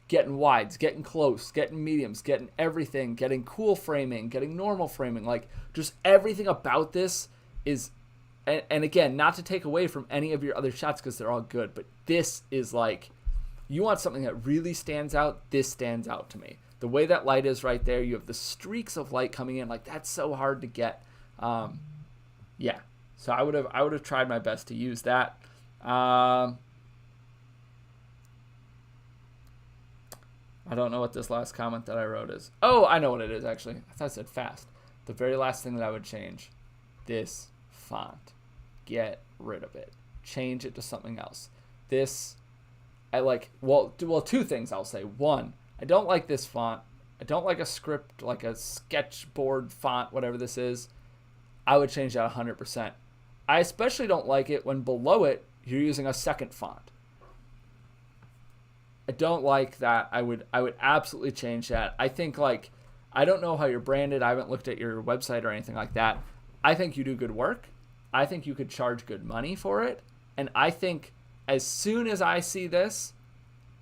Getting wides, getting close, getting mediums, getting everything, getting cool framing, getting normal framing. Like, just everything about this is... And again, not to take away from any of your other shots because they're all good, but this is like, you want something that really stands out, this stands out to me. The way that light is right there, you have the streaks of light coming in, like that's so hard to get. Yeah, so I would have tried my best to use that. I don't know what this last comment that I wrote is. Oh, I know what it is actually. I thought I said fast. The very last thing that I would change, this font. Get rid of it. Change it to something else. This, I like, well, 2 things I'll say. One, I don't like this font. I don't like a script, like a sketchboard font, whatever this is. I would change that 100%. I especially don't like it when below it, you're using a second font. I don't like that. I would absolutely change that. I think, like, I don't know how you're branded. I haven't looked at your website or anything like that. I think you do good work. I think you could charge good money for it. And I think as soon as I see this,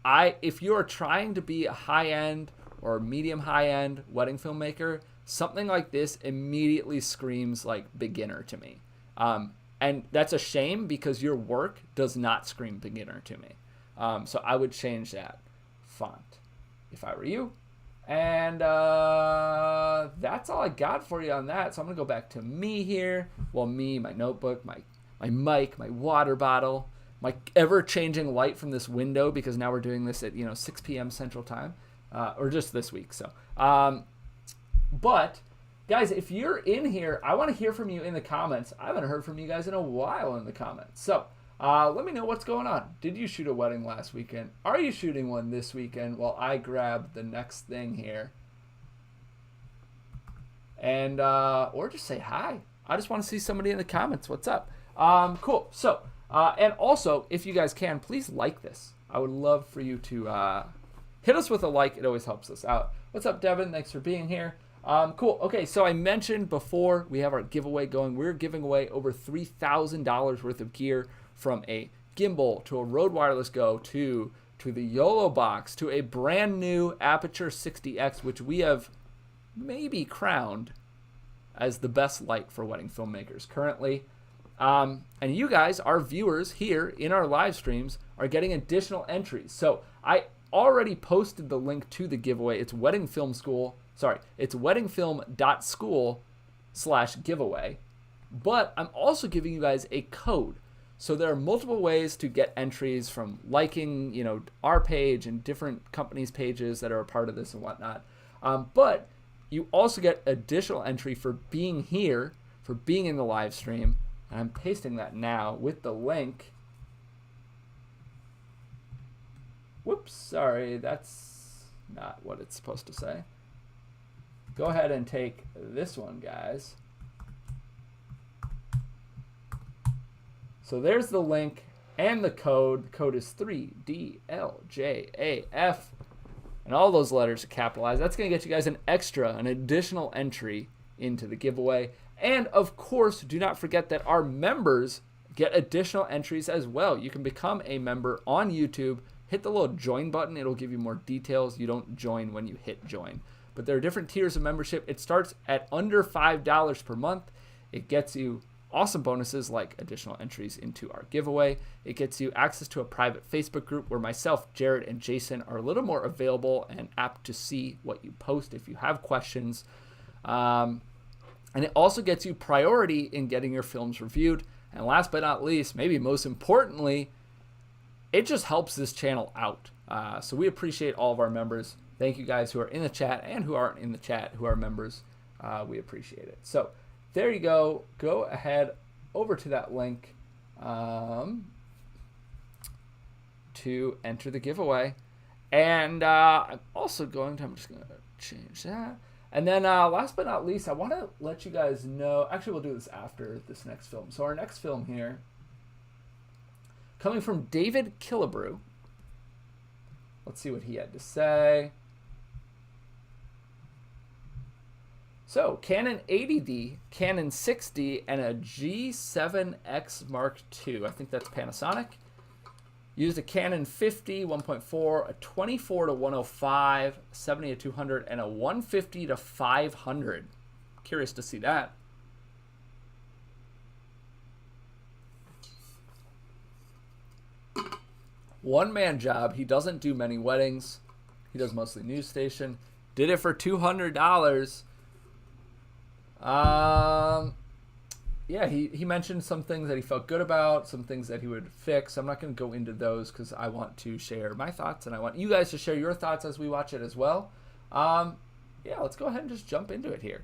if you're trying to be a high-end or medium high-end wedding filmmaker, something like this immediately screams like beginner to me. And that's a shame because your work does not scream beginner to me. So I would change that font if I were you. And that's all I got for you on that. So I'm going to go back to me here. Well, me, my notebook, my mic, my water bottle, my ever-changing light from this window because now we're doing this at 6 p.m. Central Time, or just this week. So, but guys, if you're in here, I want to hear from you in the comments. I haven't heard from you guys in a while in the comments. So let me know what's going on. Did you shoot a wedding last weekend? Are you shooting one this weekend while I grab the next thing here? And, or just say hi. I just want to see somebody in the comments. What's up? Cool. So, and also, if you guys can, please like this. I would love for you to hit us with a like. It always helps us out. What's up, Devin? Thanks for being here. Cool. Okay, so I mentioned before we have our giveaway going. We're giving away over $3,000 worth of gear, from a gimbal to a Rode Wireless Go to the YOLO box to a brand new Aperture 60X, which we have maybe crowned as the best light for wedding filmmakers currently. And you guys, our viewers here in our live streams, are getting additional entries. So I already posted the link to the giveaway. It's it's weddingfilm.school/giveaway. But I'm also giving you guys a code. So there are multiple ways to get entries, from liking, our page and different companies' pages that are a part of this and whatnot. But you also get additional entry for being here, for being in the live stream. And I'm pasting that now with the link. Whoops, sorry, that's not what it's supposed to say. Go ahead and take this one, guys. So there's the link and the code. The code is 3DLJAF. And all those letters are capitalized. That's going to get you guys an additional entry into the giveaway. And of course, do not forget that our members get additional entries as well. You can become a member on YouTube. Hit the little join button. It'll give you more details. You don't join when you hit join. But there are different tiers of membership. It starts at under $5 per month. It gets you awesome bonuses like additional entries into our giveaway. It gets you access to a private Facebook group where myself, Jared, and Jason are a little more available and apt to see what you post if you have questions. And it also gets you priority in getting your films reviewed. And last but not least, maybe most importantly, it just helps this channel out. So we appreciate all of our members. Thank you guys who are in the chat and who aren't in the chat, who are members. We appreciate it. So there you go. Go ahead over to that link to enter the giveaway. And I'm just going to change that. And then last but not least, I want to let you guys know, actually we'll do this after this next film. So our next film here, coming from David Kilibrew. Let's see what he had to say. So, Canon 80D, Canon 6D, and a G7X Mark II. I think that's Panasonic. Used a Canon 50, 1.4, a 24-105, 70-200, and a 150-500. Curious to see that. One-man job. He doesn't do many weddings. He does mostly news station. Did it for $200. Yeah, he mentioned some things that he felt good about, some things that he would fix. I'm not going to go into those because I want to share my thoughts, and I want you guys to share your thoughts as we watch it as well. Yeah, let's go ahead and just jump into it here.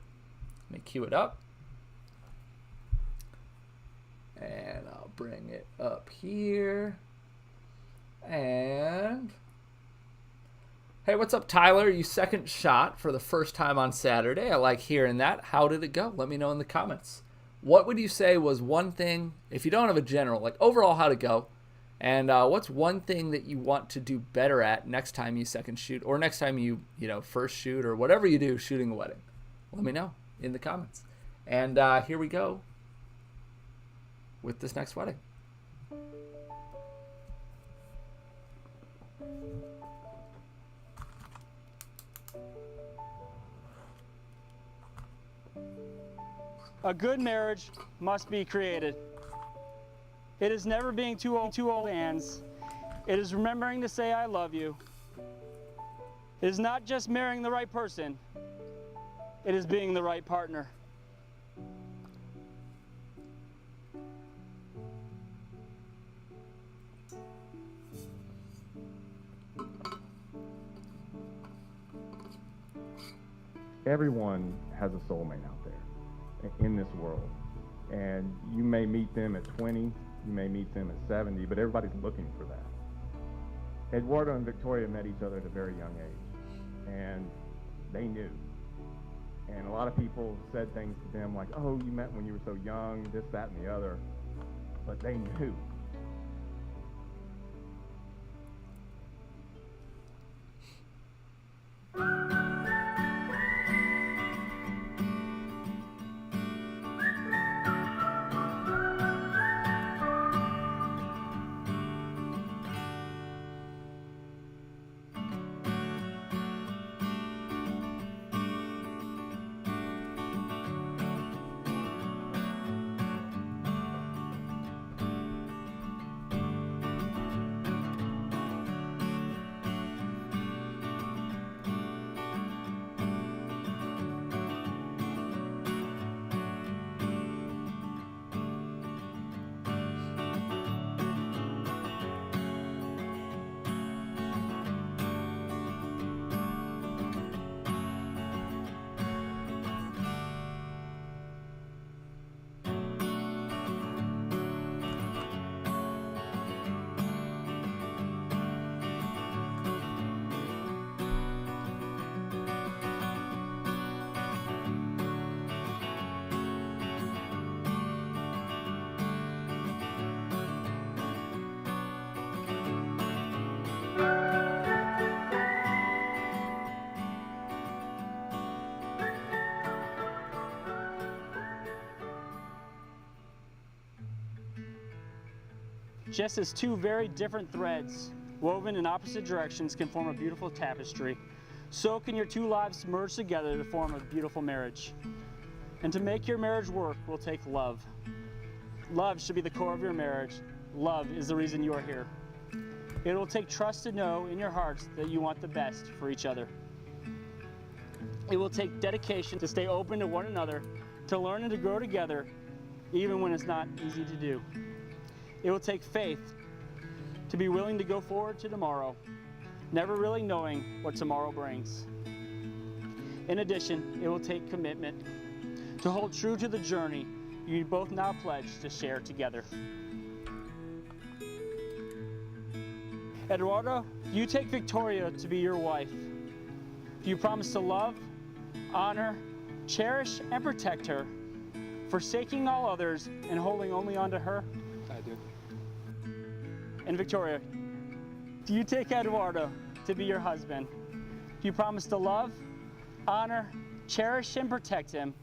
Let me cue it up. And I'll bring it up here. And hey, what's up, Tyler? You second shot for the first time on Saturday. I like hearing that. How did it go? Let me know in the comments. What would you say was one thing, if you don't have a general, like overall how'd it go? And what's one thing that you want to do better at next time you second shoot, or next time you first shoot, or whatever you do shooting a wedding? Let me know in the comments. And here we go with this next wedding. A good marriage must be created. It is never being too old hands. It is remembering to say I love you. It is not just marrying the right person. It is being the right partner. Everyone has a soulmate out there in this world, and you may meet them at 20, you may meet them at 70, but everybody's looking for that. Eduardo and Victoria met each other at a very young age, and they knew. And a lot of people said things to them like, oh, you met when you were so young, this, that, and the other, but they knew. just as two very different threads woven in opposite directions can form a beautiful tapestry, so can your two lives merge together to form a beautiful marriage. And to make your marriage work will take love. Love should be the core of your marriage. Love is the reason you are here. It will take trust to know in your hearts that you want the best for each other. It will take dedication to stay open to one another, to learn and to grow together, even when it's not easy to do. It will take faith to be willing to go forward to tomorrow, never really knowing what tomorrow brings. In addition, it will take commitment to hold true to the journey you both now pledge to share together. Eduardo, do you take Victoria to be your wife? Do you promise to love, honor, cherish, and protect her, forsaking all others and holding only onto her? I do. And Victoria, do you take Eduardo to be your husband? Do you promise to love, honor, cherish, and protect him,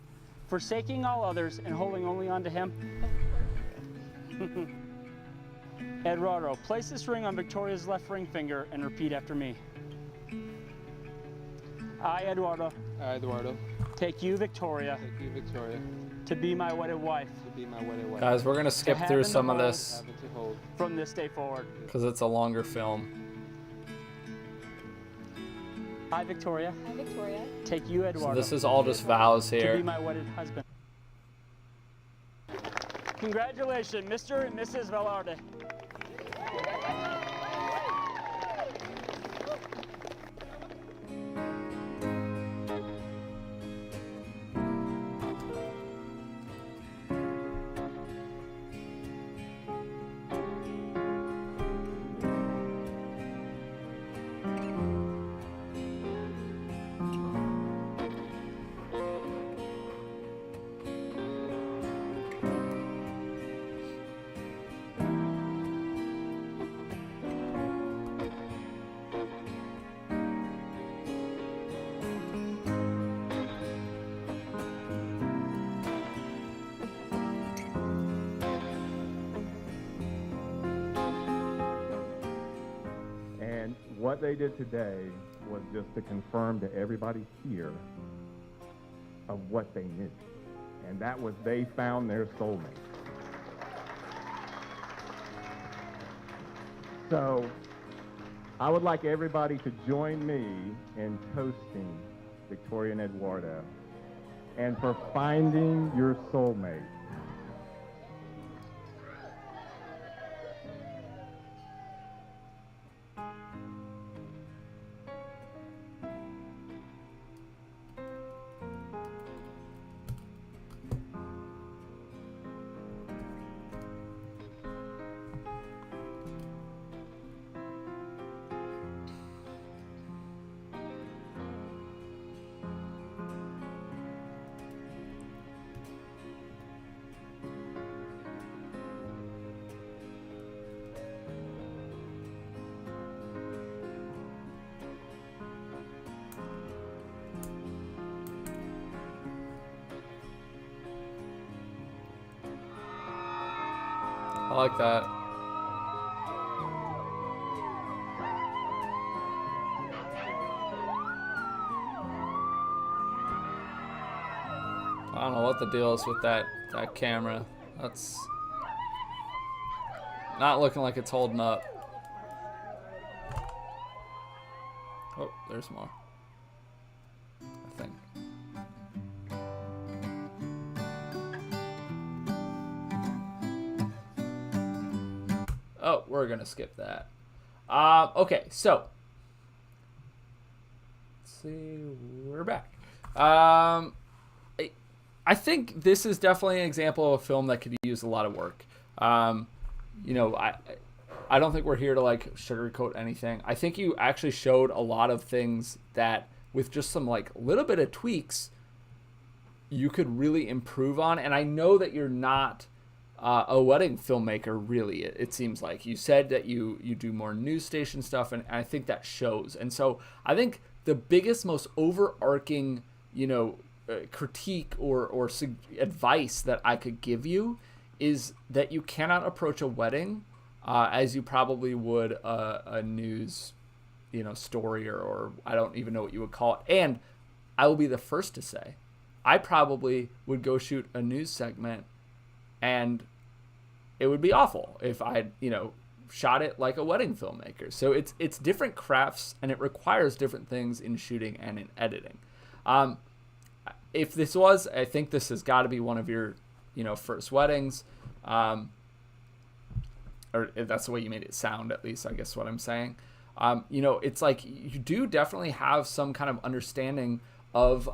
forsaking all others and holding only onto him? Eduardo, place this ring on Victoria's left ring finger and repeat after me. I, Eduardo. I, Eduardo. Take you, Victoria. Take you, Victoria. To be my wedded wife. To be my wedded wife. Guys, we're gonna skip through some of this from this day forward. because it's a longer film. I, Victoria. I, Victoria. Take you, So Eduardo. this is all just vows To here. be my wedded husband. Congratulations, Mr. and Mrs. Velarde. And what they did today was just to confirm to everybody here of what they knew. And that was they found their soulmate. So I would like everybody to join me in toasting Victoria and Eduardo and for finding your soulmate. I like that. I don't know what the deal is with that camera. That's not looking like it's holding up. Oh, there's more. I think. Oh, we're gonna skip that. Okay, so let's see, we're back. I think this is definitely an example of a film that could use a lot of work. You know, I don't think we're here to like sugarcoat anything. I think you actually showed a lot of things that with just some like little bit of tweaks you could really improve on. And I know that you're not a wedding filmmaker, really. It seems like you said that you do more news station stuff, and I think that shows. And so I think the biggest, most overarching, you know, critique or advice that I could give you is that you cannot approach a wedding as you probably would a news, story or I don't even know what you would call it. And I will be the first to say, I probably would go shoot a news segment and it would be awful if I, shot it like a wedding filmmaker. So it's different crafts and it requires different things in shooting and in editing. If this was, I think this has got to be one of your, first weddings, or if that's the way you made it sound, at least, I guess what I'm saying. It's like you do definitely have some kind of understanding of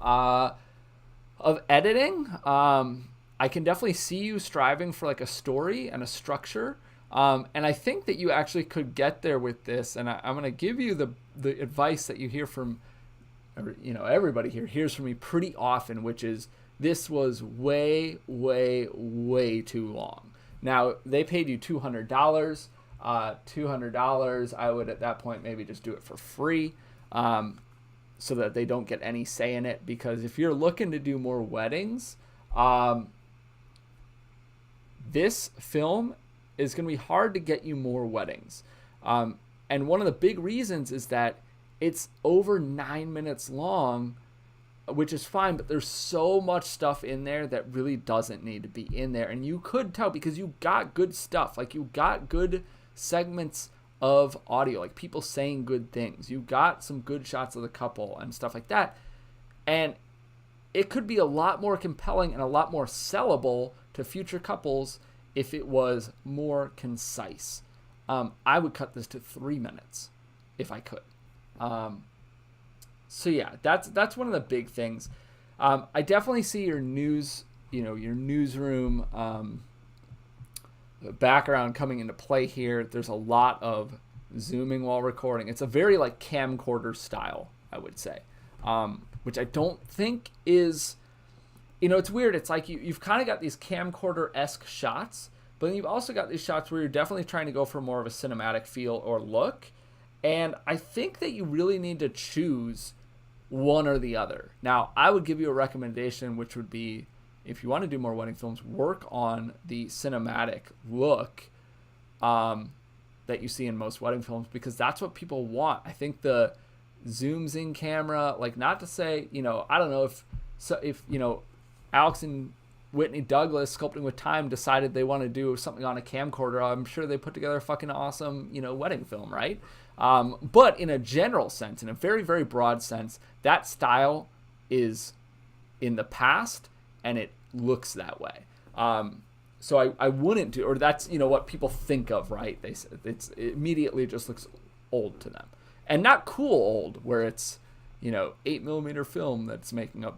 editing. I can definitely see you striving for like a story and a structure. And I think that you actually could get there with this. And I'm going to give you the advice that you hear from, everybody here hears from me pretty often, which is this was way, way, way too long. Now, they paid you $200. $200, I would at that point maybe just do it for free, so that they don't get any say in it. Because if you're looking to do more weddings, this film is going to be hard to get you more weddings. And one of the big reasons is that it's over 9 minutes long, which is fine, but there's so much stuff in there that really doesn't need to be in there. And you could tell because you got good stuff. Like, you got good segments of audio, like people saying good things. You got some good shots of the couple and stuff like that. And it could be a lot more compelling and a lot more sellable to future couples if it was more concise. I would cut this to 3 minutes if I could. So yeah, that's one of the big things. I definitely see your news, your newsroom background coming into play here. There's a lot of zooming while recording. It's a very like camcorder style, I would say, which I don't think is, it's weird. It's like you've kind of got these camcorder-esque shots, but then you've also got these shots where you're definitely trying to go for more of a cinematic feel or look. And I think that you really need to choose one or the other. Now, I would give you a recommendation, which would be, if you want to do more wedding films, work on the cinematic look that you see in most wedding films, because that's what people want. I think the zooms in camera, like, not to say, I don't know if Alex and Whitney Douglas, Sculpting with Time, decided they want to do something on a camcorder, I'm sure they put together a fucking awesome, wedding film, right? But in a general sense, in a very, very broad sense, that style is in the past and it looks that way. So I wouldn't do, or that's, what people think of, right? It immediately just looks old to them, and not cool old where it's, 8mm film that's making a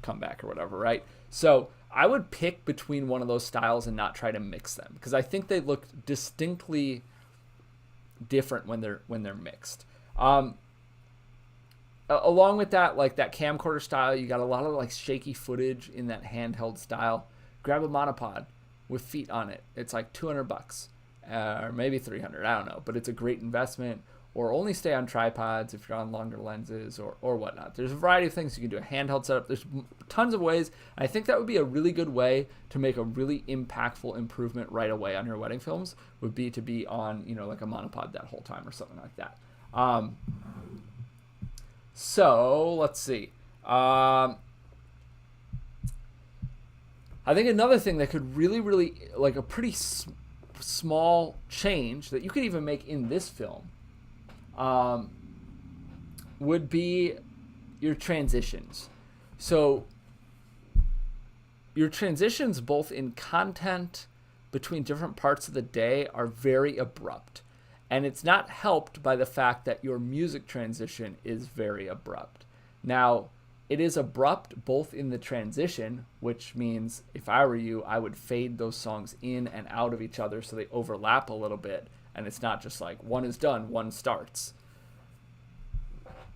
comeback or whatever, right? So I would pick between one of those styles and not try to mix them, because I think they look distinctly different when they're mixed. Along with that, like that camcorder style, you got a lot of like shaky footage in that handheld style. Grab a monopod with feet on it. It's like $200, or maybe $300. I don't know, but it's a great investment. Or only stay on tripods if you're on longer lenses or whatnot. There's a variety of things you can do. A handheld setup. There's tons of ways. I think that would be a really good way to make a really impactful improvement right away on your wedding films, would be to be on, like a monopod that whole time or something like that. So let's see. I think another thing that could really, really, like a pretty small change that you could even make in this film, would be your transitions. So your transitions, both in content between different parts of the day, are very abrupt. And it's not helped by the fact that your music transition is very abrupt. Now, it is abrupt both in the transition, which means if I were you, I would fade those songs in and out of each other so they overlap a little bit. And it's not just like one is done, one starts.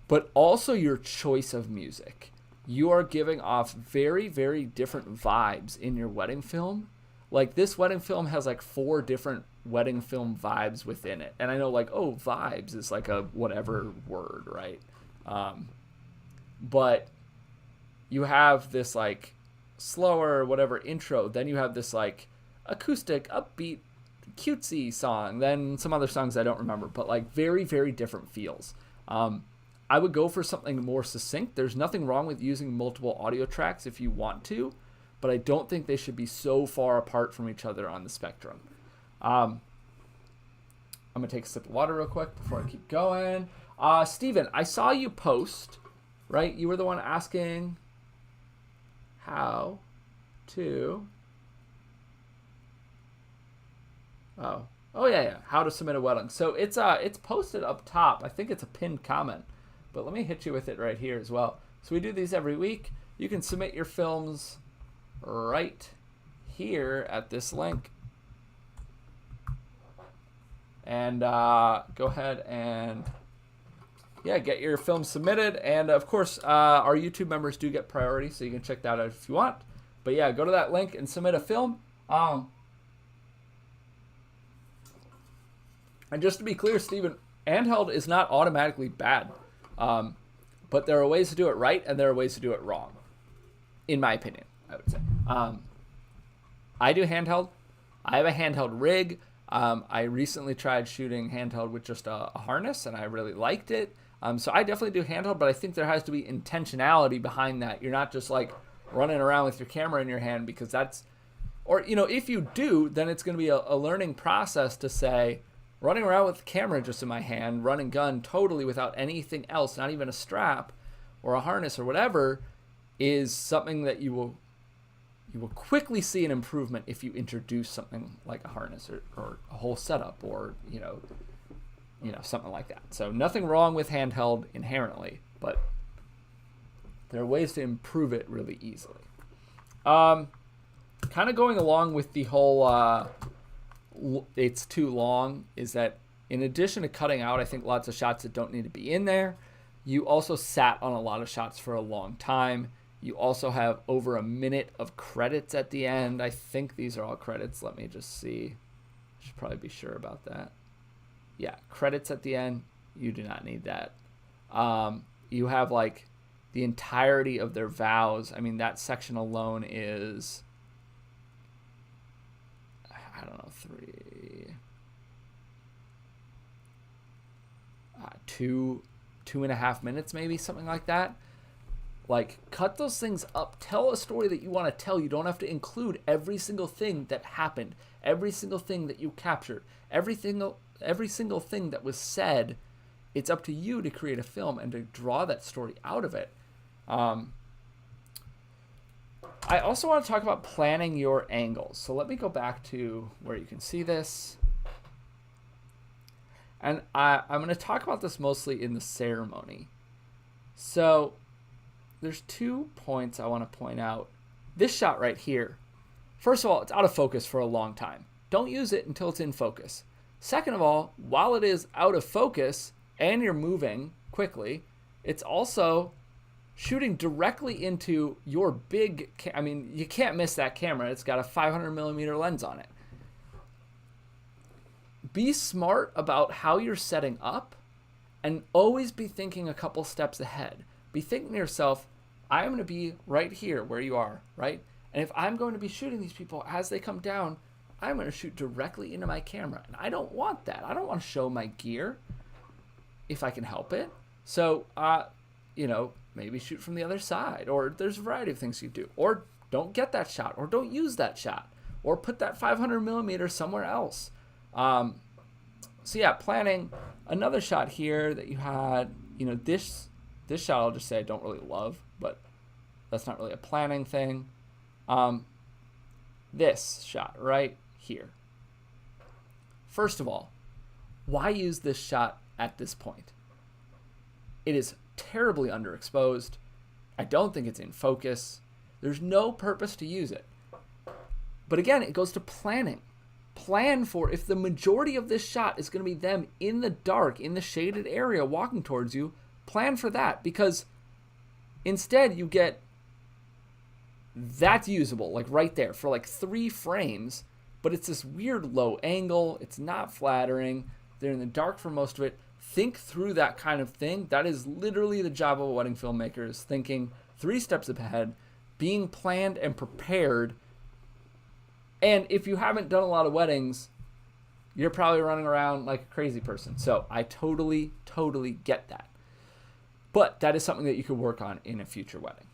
But also your choice of music. You are giving off very, very different vibes in your wedding film. Like, this wedding film has like 4 different wedding film vibes within it. And I know, like, vibes is like a whatever word, right? But you have this like slower whatever intro. Then you have this like acoustic, upbeat cutesy song, then some other songs I don't remember, but like very, very different feels. I would go for something more succinct. There's nothing wrong with using multiple audio tracks if you want to, but I don't think they should be so far apart from each other on the spectrum. I'm going to take a sip of water real quick before I keep going. Steven, I saw you post, right? You were the one asking how to... Oh yeah. How to submit a wedding. So it's posted up top. I think it's a pinned comment. But let me hit you with it right here as well. So we do these every week. You can submit your films right here at this link. And go ahead and get your film submitted. And of course, our YouTube members do get priority, so you can check that out if you want. But yeah, go to that link and submit a film. And just to be clear, Steven, handheld is not automatically bad. But there are ways to do it right and there are ways to do it wrong, in my opinion, I would say. I do handheld. I have a handheld rig. I recently tried shooting handheld with just a harness, and I really liked it. So I definitely do handheld, but I think there has to be intentionality behind that. You're not just like running around with your camera in your hand, because that's, or, if you do, then it's going to be a learning process to say, running around with the camera just in my hand, running gun totally without anything else, not even a strap or a harness or whatever, is something that you will quickly see an improvement if you introduce something like a harness or a whole setup or something like that. So nothing wrong with handheld inherently, but there are ways to improve it really easily. Kind of going along with the whole it's too long, is that in addition to cutting out, I think, lots of shots that don't need to be in there, you also sat on a lot of shots for a long time. You also have over a minute of credits at the end. I think these are all credits. Let me just see. Should probably be sure about that. Yeah, credits at the end. You do not need that. You have like the entirety of their vows. I mean, that section alone is, I don't know, 2.5 minutes, maybe, something like that. Like, cut those things up. Tell a story that you want to tell. You don't have to include every single thing that happened, every single thing that you captured, every single thing that was said. It's up to you to create a film and to draw that story out of it. I also want to talk about planning your angles. So let me go back to where you can see this. And I'm going to talk about this mostly in the ceremony. So there's 2 points I want to point out. This shot right here. First of all, it's out of focus for a long time. Don't use it until it's in focus. Second of all, while it is out of focus and you're moving quickly, it's also shooting directly into your big, I mean, you can't miss that camera. It's got a 500mm lens on it. Be smart about how you're setting up and always be thinking a couple steps ahead. Be thinking to yourself, I'm going to be right here where you are, right? And if I'm going to be shooting these people as they come down, I'm going to shoot directly into my camera. And I don't want that. I don't want to show my gear if I can help it. So, maybe shoot from the other side, or there's a variety of things you do, or don't get that shot, or don't use that shot, or put that 500mm somewhere else. So yeah, planning. Another shot here that you had, this shot I'll just say I don't really love, but that's not really a planning thing. This shot right here. First of all, why use this shot at this point? It is terribly underexposed. I don't think it's in focus. There's no purpose to use it. But again, it goes to planning. Plan for, if the majority of this shot is going to be them in the dark, in the shaded area walking towards you, plan for that, because instead you get, that's usable, like right there for like 3 frames, but it's this weird low angle. It's not flattering. They're in the dark for most of it. Think through that kind of thing. That is literally the job of a wedding filmmaker, is thinking 3 steps ahead, being planned and prepared. And if you haven't done a lot of weddings, you're probably running around like a crazy person. So I totally get that. But that is something that you could work on in a future wedding.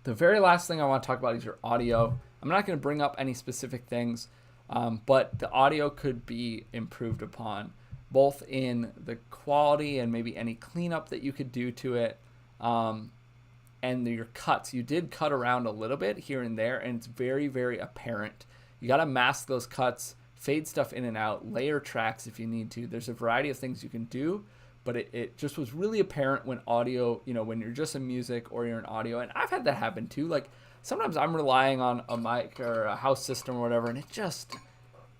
The very last thing I want to talk about is your audio. I'm not going to bring up any specific things, but the audio could be improved upon, both in the quality and maybe any cleanup that you could do to it, and your cuts. You did cut around a little bit here and there, and it's very, very apparent. You got to mask those cuts, fade stuff in and out, layer tracks if you need to. There's a variety of things you can do, but it just was really apparent when audio, when you're just in music or you're in audio. And I've had that happen too. Like sometimes I'm relying on a mic or a house system or whatever, and it just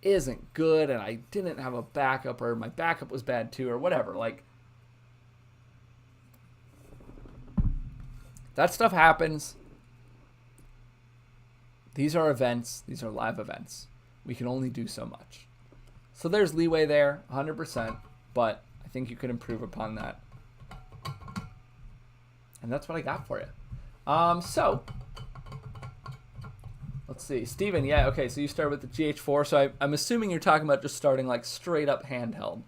isn't good, and I didn't have a backup, or my backup was bad too, or whatever. Like, that stuff happens. These are events. These are live events. We can only do so much. So there's leeway there, 100%, but I think you could improve upon that. And that's what I got for you. So let's see. Steven, yeah, okay, so you started with the GH4, so I'm assuming you're talking about just starting like straight up handheld.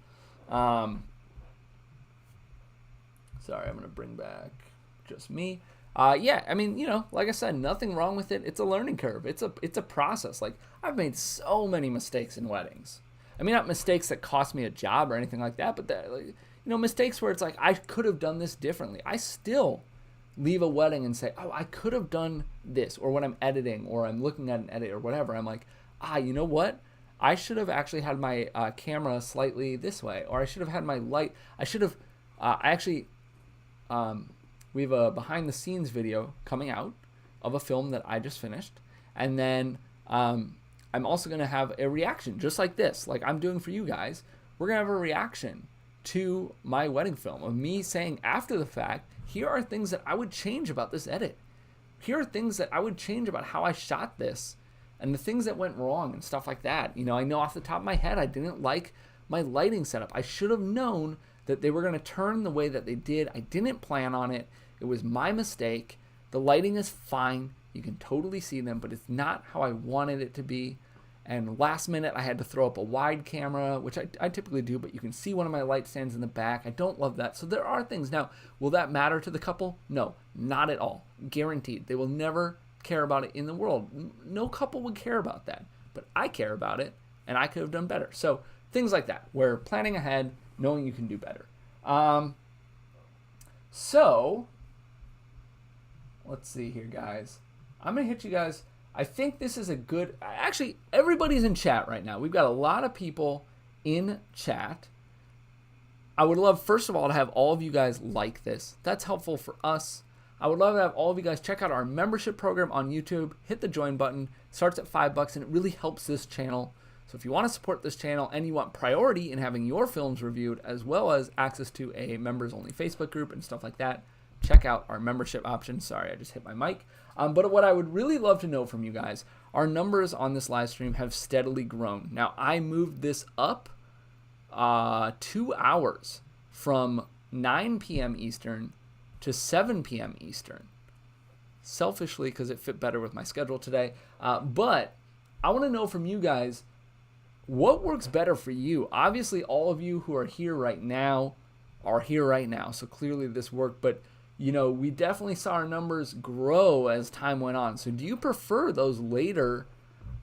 Sorry, I'm going to bring back just me. Yeah, I mean, like I said, nothing wrong with it. It's a learning curve. It's a process. Like, I've made so many mistakes in weddings. I mean, not mistakes that cost me a job or anything like that, but mistakes where it's like, I could have done this differently. I still leave a wedding and say, oh, I could have done this. Or when I'm editing or I'm looking at an edit or whatever, I'm like, you know what? I should have actually had my camera slightly this way, or I should have had my light. I should have, we have a behind the scenes video coming out of a film that I just finished. And then I'm also going to have a reaction just like this, like I'm doing for you guys. We're going to have a reaction to my wedding film of me saying after the fact, here are things that I would change about this edit. Here are things that I would change about how I shot this and the things that went wrong and stuff like that. I know off the top of my head, I didn't like my lighting setup. I should have known that they were going to turn the way that they did. I didn't plan on it. It was my mistake. The lighting is fine. You can totally see them, but it's not how I wanted it to be. And last minute, I had to throw up a wide camera, which I typically do, but you can see one of my light stands in the back. I don't love that. So there are things. Now, will that matter to the couple? No, not at all. Guaranteed. They will never care about it in the world. No couple would care about that. But I care about it, and I could have done better. So things like that, where planning ahead, knowing you can do better. So let's see here, guys. I'm going to hit you guys. I think this is a good... Actually, everybody's in chat right now. We've got a lot of people in chat. I would love, first of all, to have all of you guys like this. That's helpful for us. I would love to have all of you guys check out our membership program on YouTube. Hit the join button. It starts at $5, and it really helps this channel. So if you want to support this channel and you want priority in having your films reviewed, as well as access to a members-only Facebook group and stuff like that, check out our membership option. Sorry, I just hit my mic. But what I would really love to know from you guys, our numbers on this live stream have steadily grown. Now, I moved this up 2 hours from 9 p.m. Eastern to 7 p.m. Eastern. Selfishly, because it fit better with my schedule today. But I want to know from you guys, what works better for you? Obviously, all of you who are here right now are here right now. So clearly this worked. But we definitely saw our numbers grow as time went on. So do you prefer those later,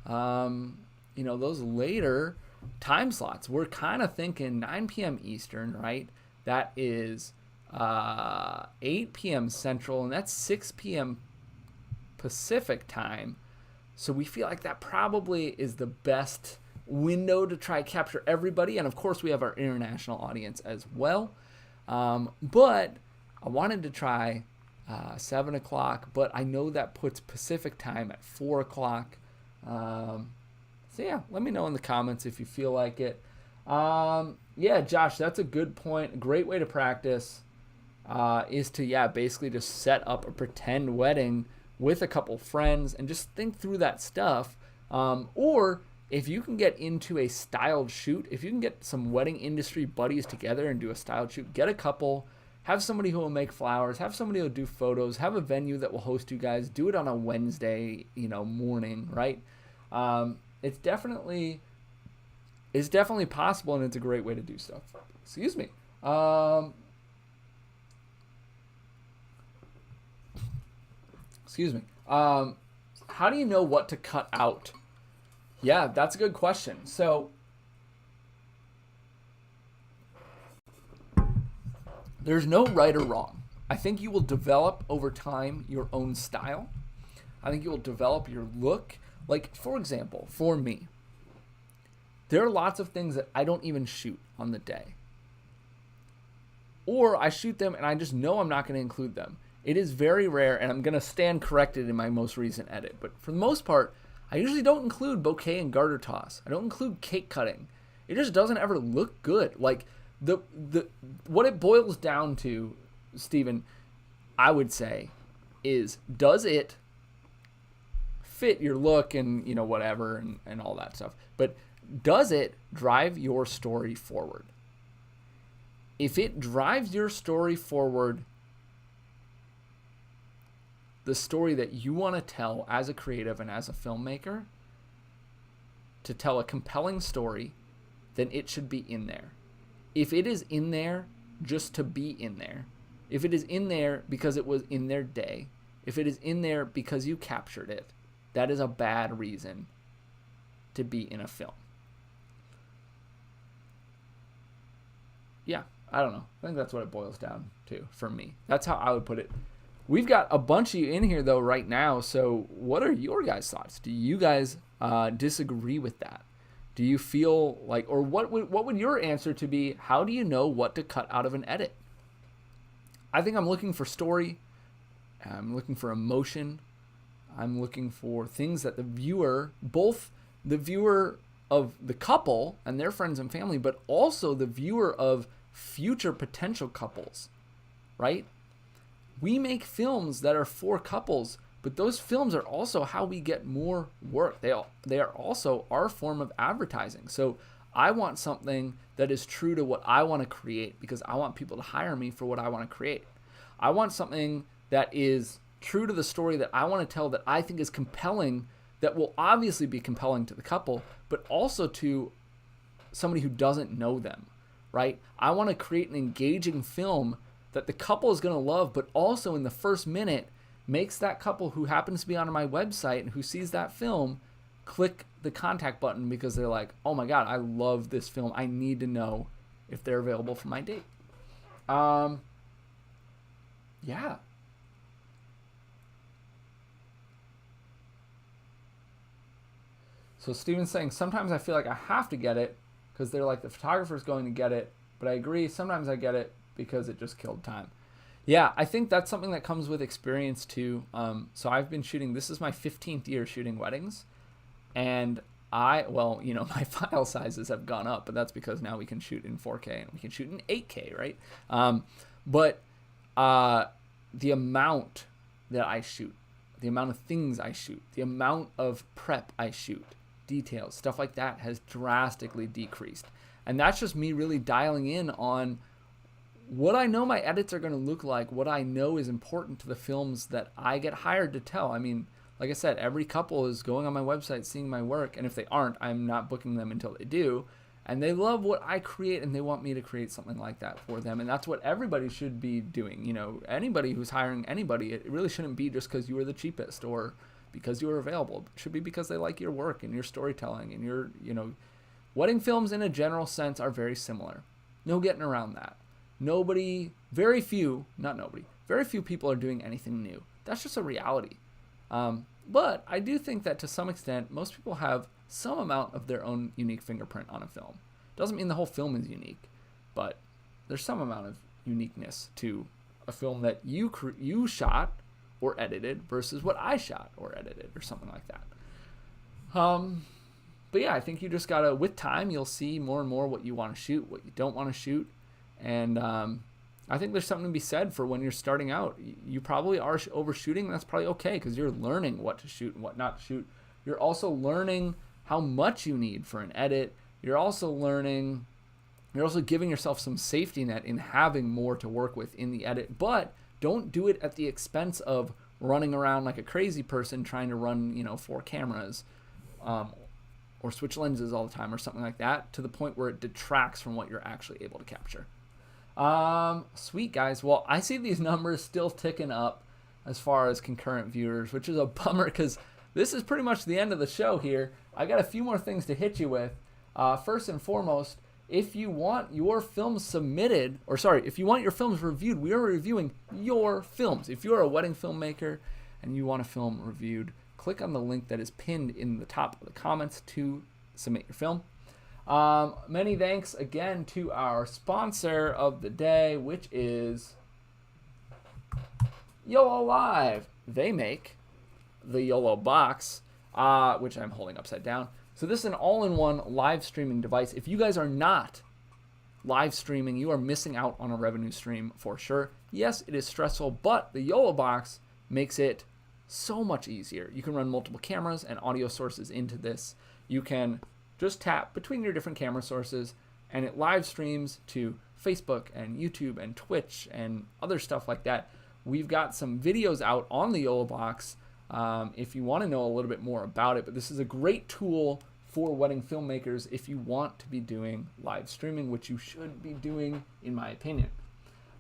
those later time slots? We're kind of thinking 9 p.m. Eastern, right? That is 8 p.m. Central, and that's 6 p.m. Pacific time. So we feel like that probably is the best window to try to capture everybody. And of course, we have our international audience as well. But I wanted to try 7 o'clock, but I know that puts Pacific time at 4 o'clock. So yeah, let me know in the comments if you feel like it. Yeah, Josh, that's a good point. A great way to practice is to, basically just set up a pretend wedding with a couple friends and just think through that stuff. Or if you can get into a styled shoot, if you can get some wedding industry buddies together and do a styled shoot, get a couple. Have somebody who will make flowers, have somebody who will do photos, have a venue that will host you guys, do it on a Wednesday, morning, right? it's definitely possible, and it's a great way to do stuff. Excuse me. Excuse me. How do you know what to cut out? Yeah, that's a good question. So there's no right or wrong. I think you will develop over time your own style. I think you will develop your look. Like, for example, for me, there are lots of things that I don't even shoot on the day. Or I shoot them and I just know I'm not going to include them. It is very rare, and I'm going to stand corrected in my most recent edit. But for the most part, I usually don't include bouquet and garter toss. I don't include cake cutting. It just doesn't ever look good. Like, the what it boils down to, Steven, I would say, is does it fit your look and, you know, whatever and all that stuff. But does it drive your story forward? If it drives your story forward, the story that you want to tell as a creative and as a filmmaker, to tell a compelling story, then it should be in there. If it is in there just to be in there, if it is in there because it was in their day, if it is in there because you captured it, that is a bad reason to be in a film. Yeah, I don't know. I think that's what it boils down to for me. That's how I would put it. We've got a bunch of you in here, though, right now. So what are your guys' thoughts? Do you guys disagree with that? Do you feel like, or what would your answer to be? How do you know what to cut out of an edit? I think I'm looking for story. I'm looking for emotion. I'm looking for things that the viewer, both the viewer of the couple and their friends and family, but also the viewer of future potential couples, right? We make films that are for couples, but those films are also how we get more work. They are also our form of advertising. So I want something that is true to what I want to create because I want people to hire me for what I want to create. I want something that is true to the story that I want to tell, that I think is compelling, that will obviously be compelling to the couple, but also to somebody who doesn't know them, right? I want to create an engaging film that the couple is going to love, but also in the first minute makes that couple who happens to be on my website and who sees that film click the contact button because they're like, oh my God, I love this film. I need to know if they're available for my date. Yeah. So Steven's saying, sometimes I feel like I have to get it because they're like, the photographer's going to get it. But I agree, sometimes I get it because it just killed time. Yeah, I think that's something that comes with experience too. So I've been shooting, this is my 15th year shooting weddings. And well, you know, my file sizes have gone up, but that's because now we can shoot in 4K and we can shoot in 8K, right? But the amount that I shoot, the amount of things I shoot, the amount of prep I shoot, details, stuff like that has drastically decreased. And that's just me really dialing in on what I know my edits are going to look like, what I know is important to the films that I get hired to tell. I mean, like I said, every couple is going on my website, seeing my work, and if they aren't, I'm not booking them until they do. And they love what I create, and they want me to create something like that for them. And that's what everybody should be doing. You know, anybody who's hiring anybody, it really shouldn't be just because you were the cheapest or because you were available. It should be because they like your work and your storytelling and your, you know, wedding films in a general sense are very similar. No getting around that. Very few people are doing anything new. That's just a reality. But I do think that to some extent, most people have some amount of their own unique fingerprint on a film. Doesn't mean the whole film is unique, but there's some amount of uniqueness to a film that you shot or edited versus what I shot or edited or something like that. But yeah, I think you just gotta, with time, you'll see more and more what you want to shoot, what you don't want to shoot. And I think there's something to be said for when you're starting out. You probably are overshooting. That's probably okay because you're learning what to shoot and what not to shoot. You're also learning how much you need for an edit. You're also giving yourself some safety net in having more to work with in the edit. But don't do it at the expense of running around like a crazy person trying to run, 4 cameras. or switch lenses all the time or something like that, to the point where it detracts from what you're actually able to capture. Sweet, guys. Well, I see these numbers still ticking up as far as concurrent viewers, which is a bummer because this is pretty much the end of the show here. I got a few more things to hit you with. First and foremost, if you want your films submitted, or sorry, if you want your films reviewed, we are reviewing your films. If you're a wedding filmmaker and you want a film reviewed, click on the link that is pinned in the top of the comments to submit your film. Many thanks again to our sponsor of the day, which is YOLO Live. They make the YOLO box, which I'm holding upside down. So this is an all-in-one live streaming device. If you guys are not live streaming, you are missing out on a revenue stream for sure. Yes, it is stressful, but the YOLO box makes it so much easier. You can run multiple cameras and audio sources into this. You can just tap between your different camera sources, and it live streams to Facebook and YouTube and Twitch and other stuff like that. We've got some videos out on the YOLO box if you want to know a little bit more about it, but this is a great tool for wedding filmmakers if you want to be doing live streaming, which you should be doing, in my opinion.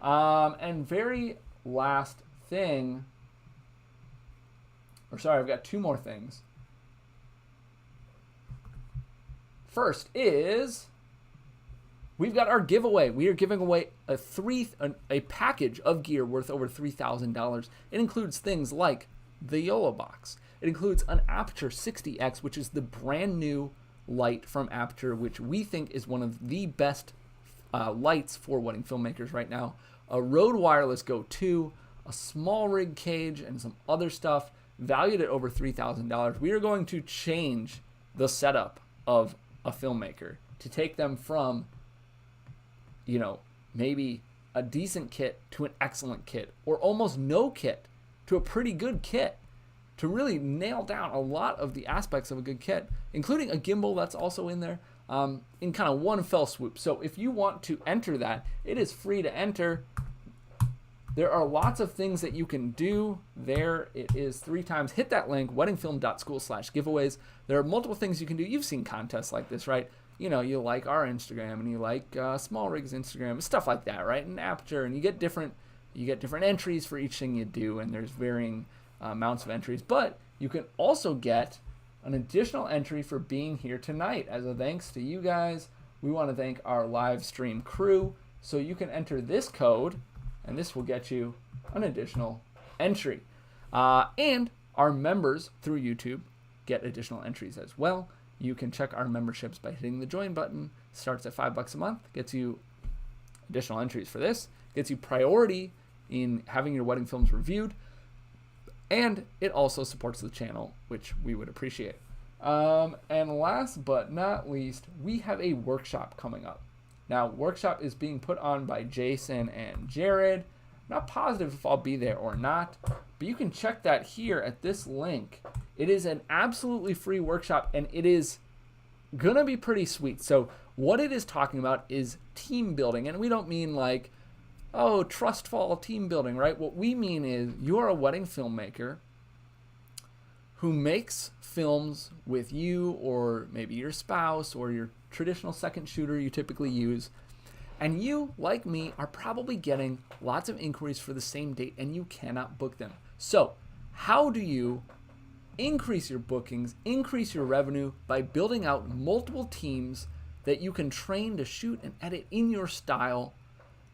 And very last thing, or sorry, I've got two more things. First is we've got our giveaway. We are giving away a package of gear worth over $3,000. It includes things like the YOLO box. It includes an Aperture 60X, which is the brand new light from Aperture, which we think is one of the best lights for wedding filmmakers right now. A Rode Wireless Go 2, a small rig cage, and some other stuff valued at over $3,000. We are going to change the setup of a filmmaker to take them from, you know, maybe a decent kit to an excellent kit, or almost no kit to a pretty good kit, to really nail down a lot of the aspects of a good kit, including a gimbal that's also in there, in kind of one fell swoop. So if you want to enter that, it is free to enter. There are lots of things that you can do. There it is 3 times. Hit that link, weddingfilm.school/giveaways. There are multiple things you can do. You've seen contests like this, right? You know, you like our Instagram and you like Small Rigs Instagram, stuff like that, right? And Aperture, and you get different entries for each thing you do, and there's varying amounts of entries. But you can also get an additional entry for being here tonight. As a thanks to you guys, we want to thank our live stream crew. So you can enter this code, and this will get you an additional entry. And our members through YouTube get additional entries as well. You can check our memberships by hitting the join button. Starts at $5 a month, gets you additional entries for this, gets you priority in having your wedding films reviewed, and it also supports the channel, which we would appreciate. And last but not least, we have a workshop coming up. Now, workshop is being put on by Jason and Jared. I'm not positive if I'll be there or not, but you can check that here at this link. It is an absolutely free workshop, and it is gonna be pretty sweet. So what it is talking about is team building, and we don't mean like, oh, trust fall team building, right? What we mean is you're a wedding filmmaker who makes films with you, or maybe your spouse, or your traditional second shooter you typically use, and you, like me, are probably getting lots of inquiries for the same date, and you cannot book them. So how do you increase your bookings, increase your revenue by building out multiple teams that you can train to shoot and edit in your style,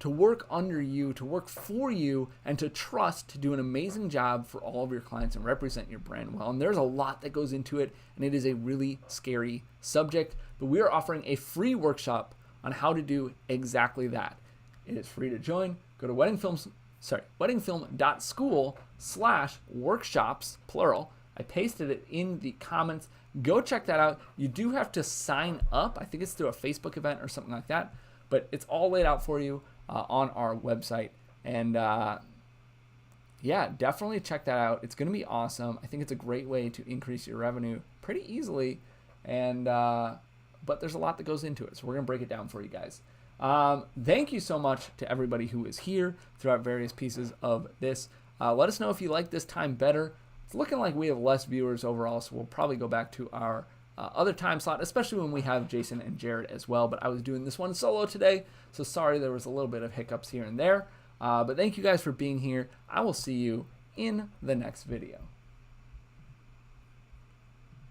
to work under you, to work for you, and to trust to do an amazing job for all of your clients and represent your brand well? And there's a lot that goes into it, and it is a really scary subject, but we are offering a free workshop on how to do exactly that. It is free to join. Go to weddingfilm.school/workshops, plural. I pasted it in the comments. Go check that out. You do have to sign up. I think it's through a Facebook event or something like that, but it's all laid out for you on our website. And yeah, definitely check that out. It's going to be awesome. I think it's a great way to increase your revenue pretty easily. And but there's a lot that goes into it, so we're going to break it down for you guys. Thank you so much to everybody who is here throughout various pieces of this. Let us know if you like this time better. It's looking like we have less viewers overall, so we'll probably go back to our other time slot, especially when we have Jason and Jared as well. But I was doing this one solo today, so sorry there was a little bit of hiccups here and there. But thank you guys for being here. I will see you in the next video.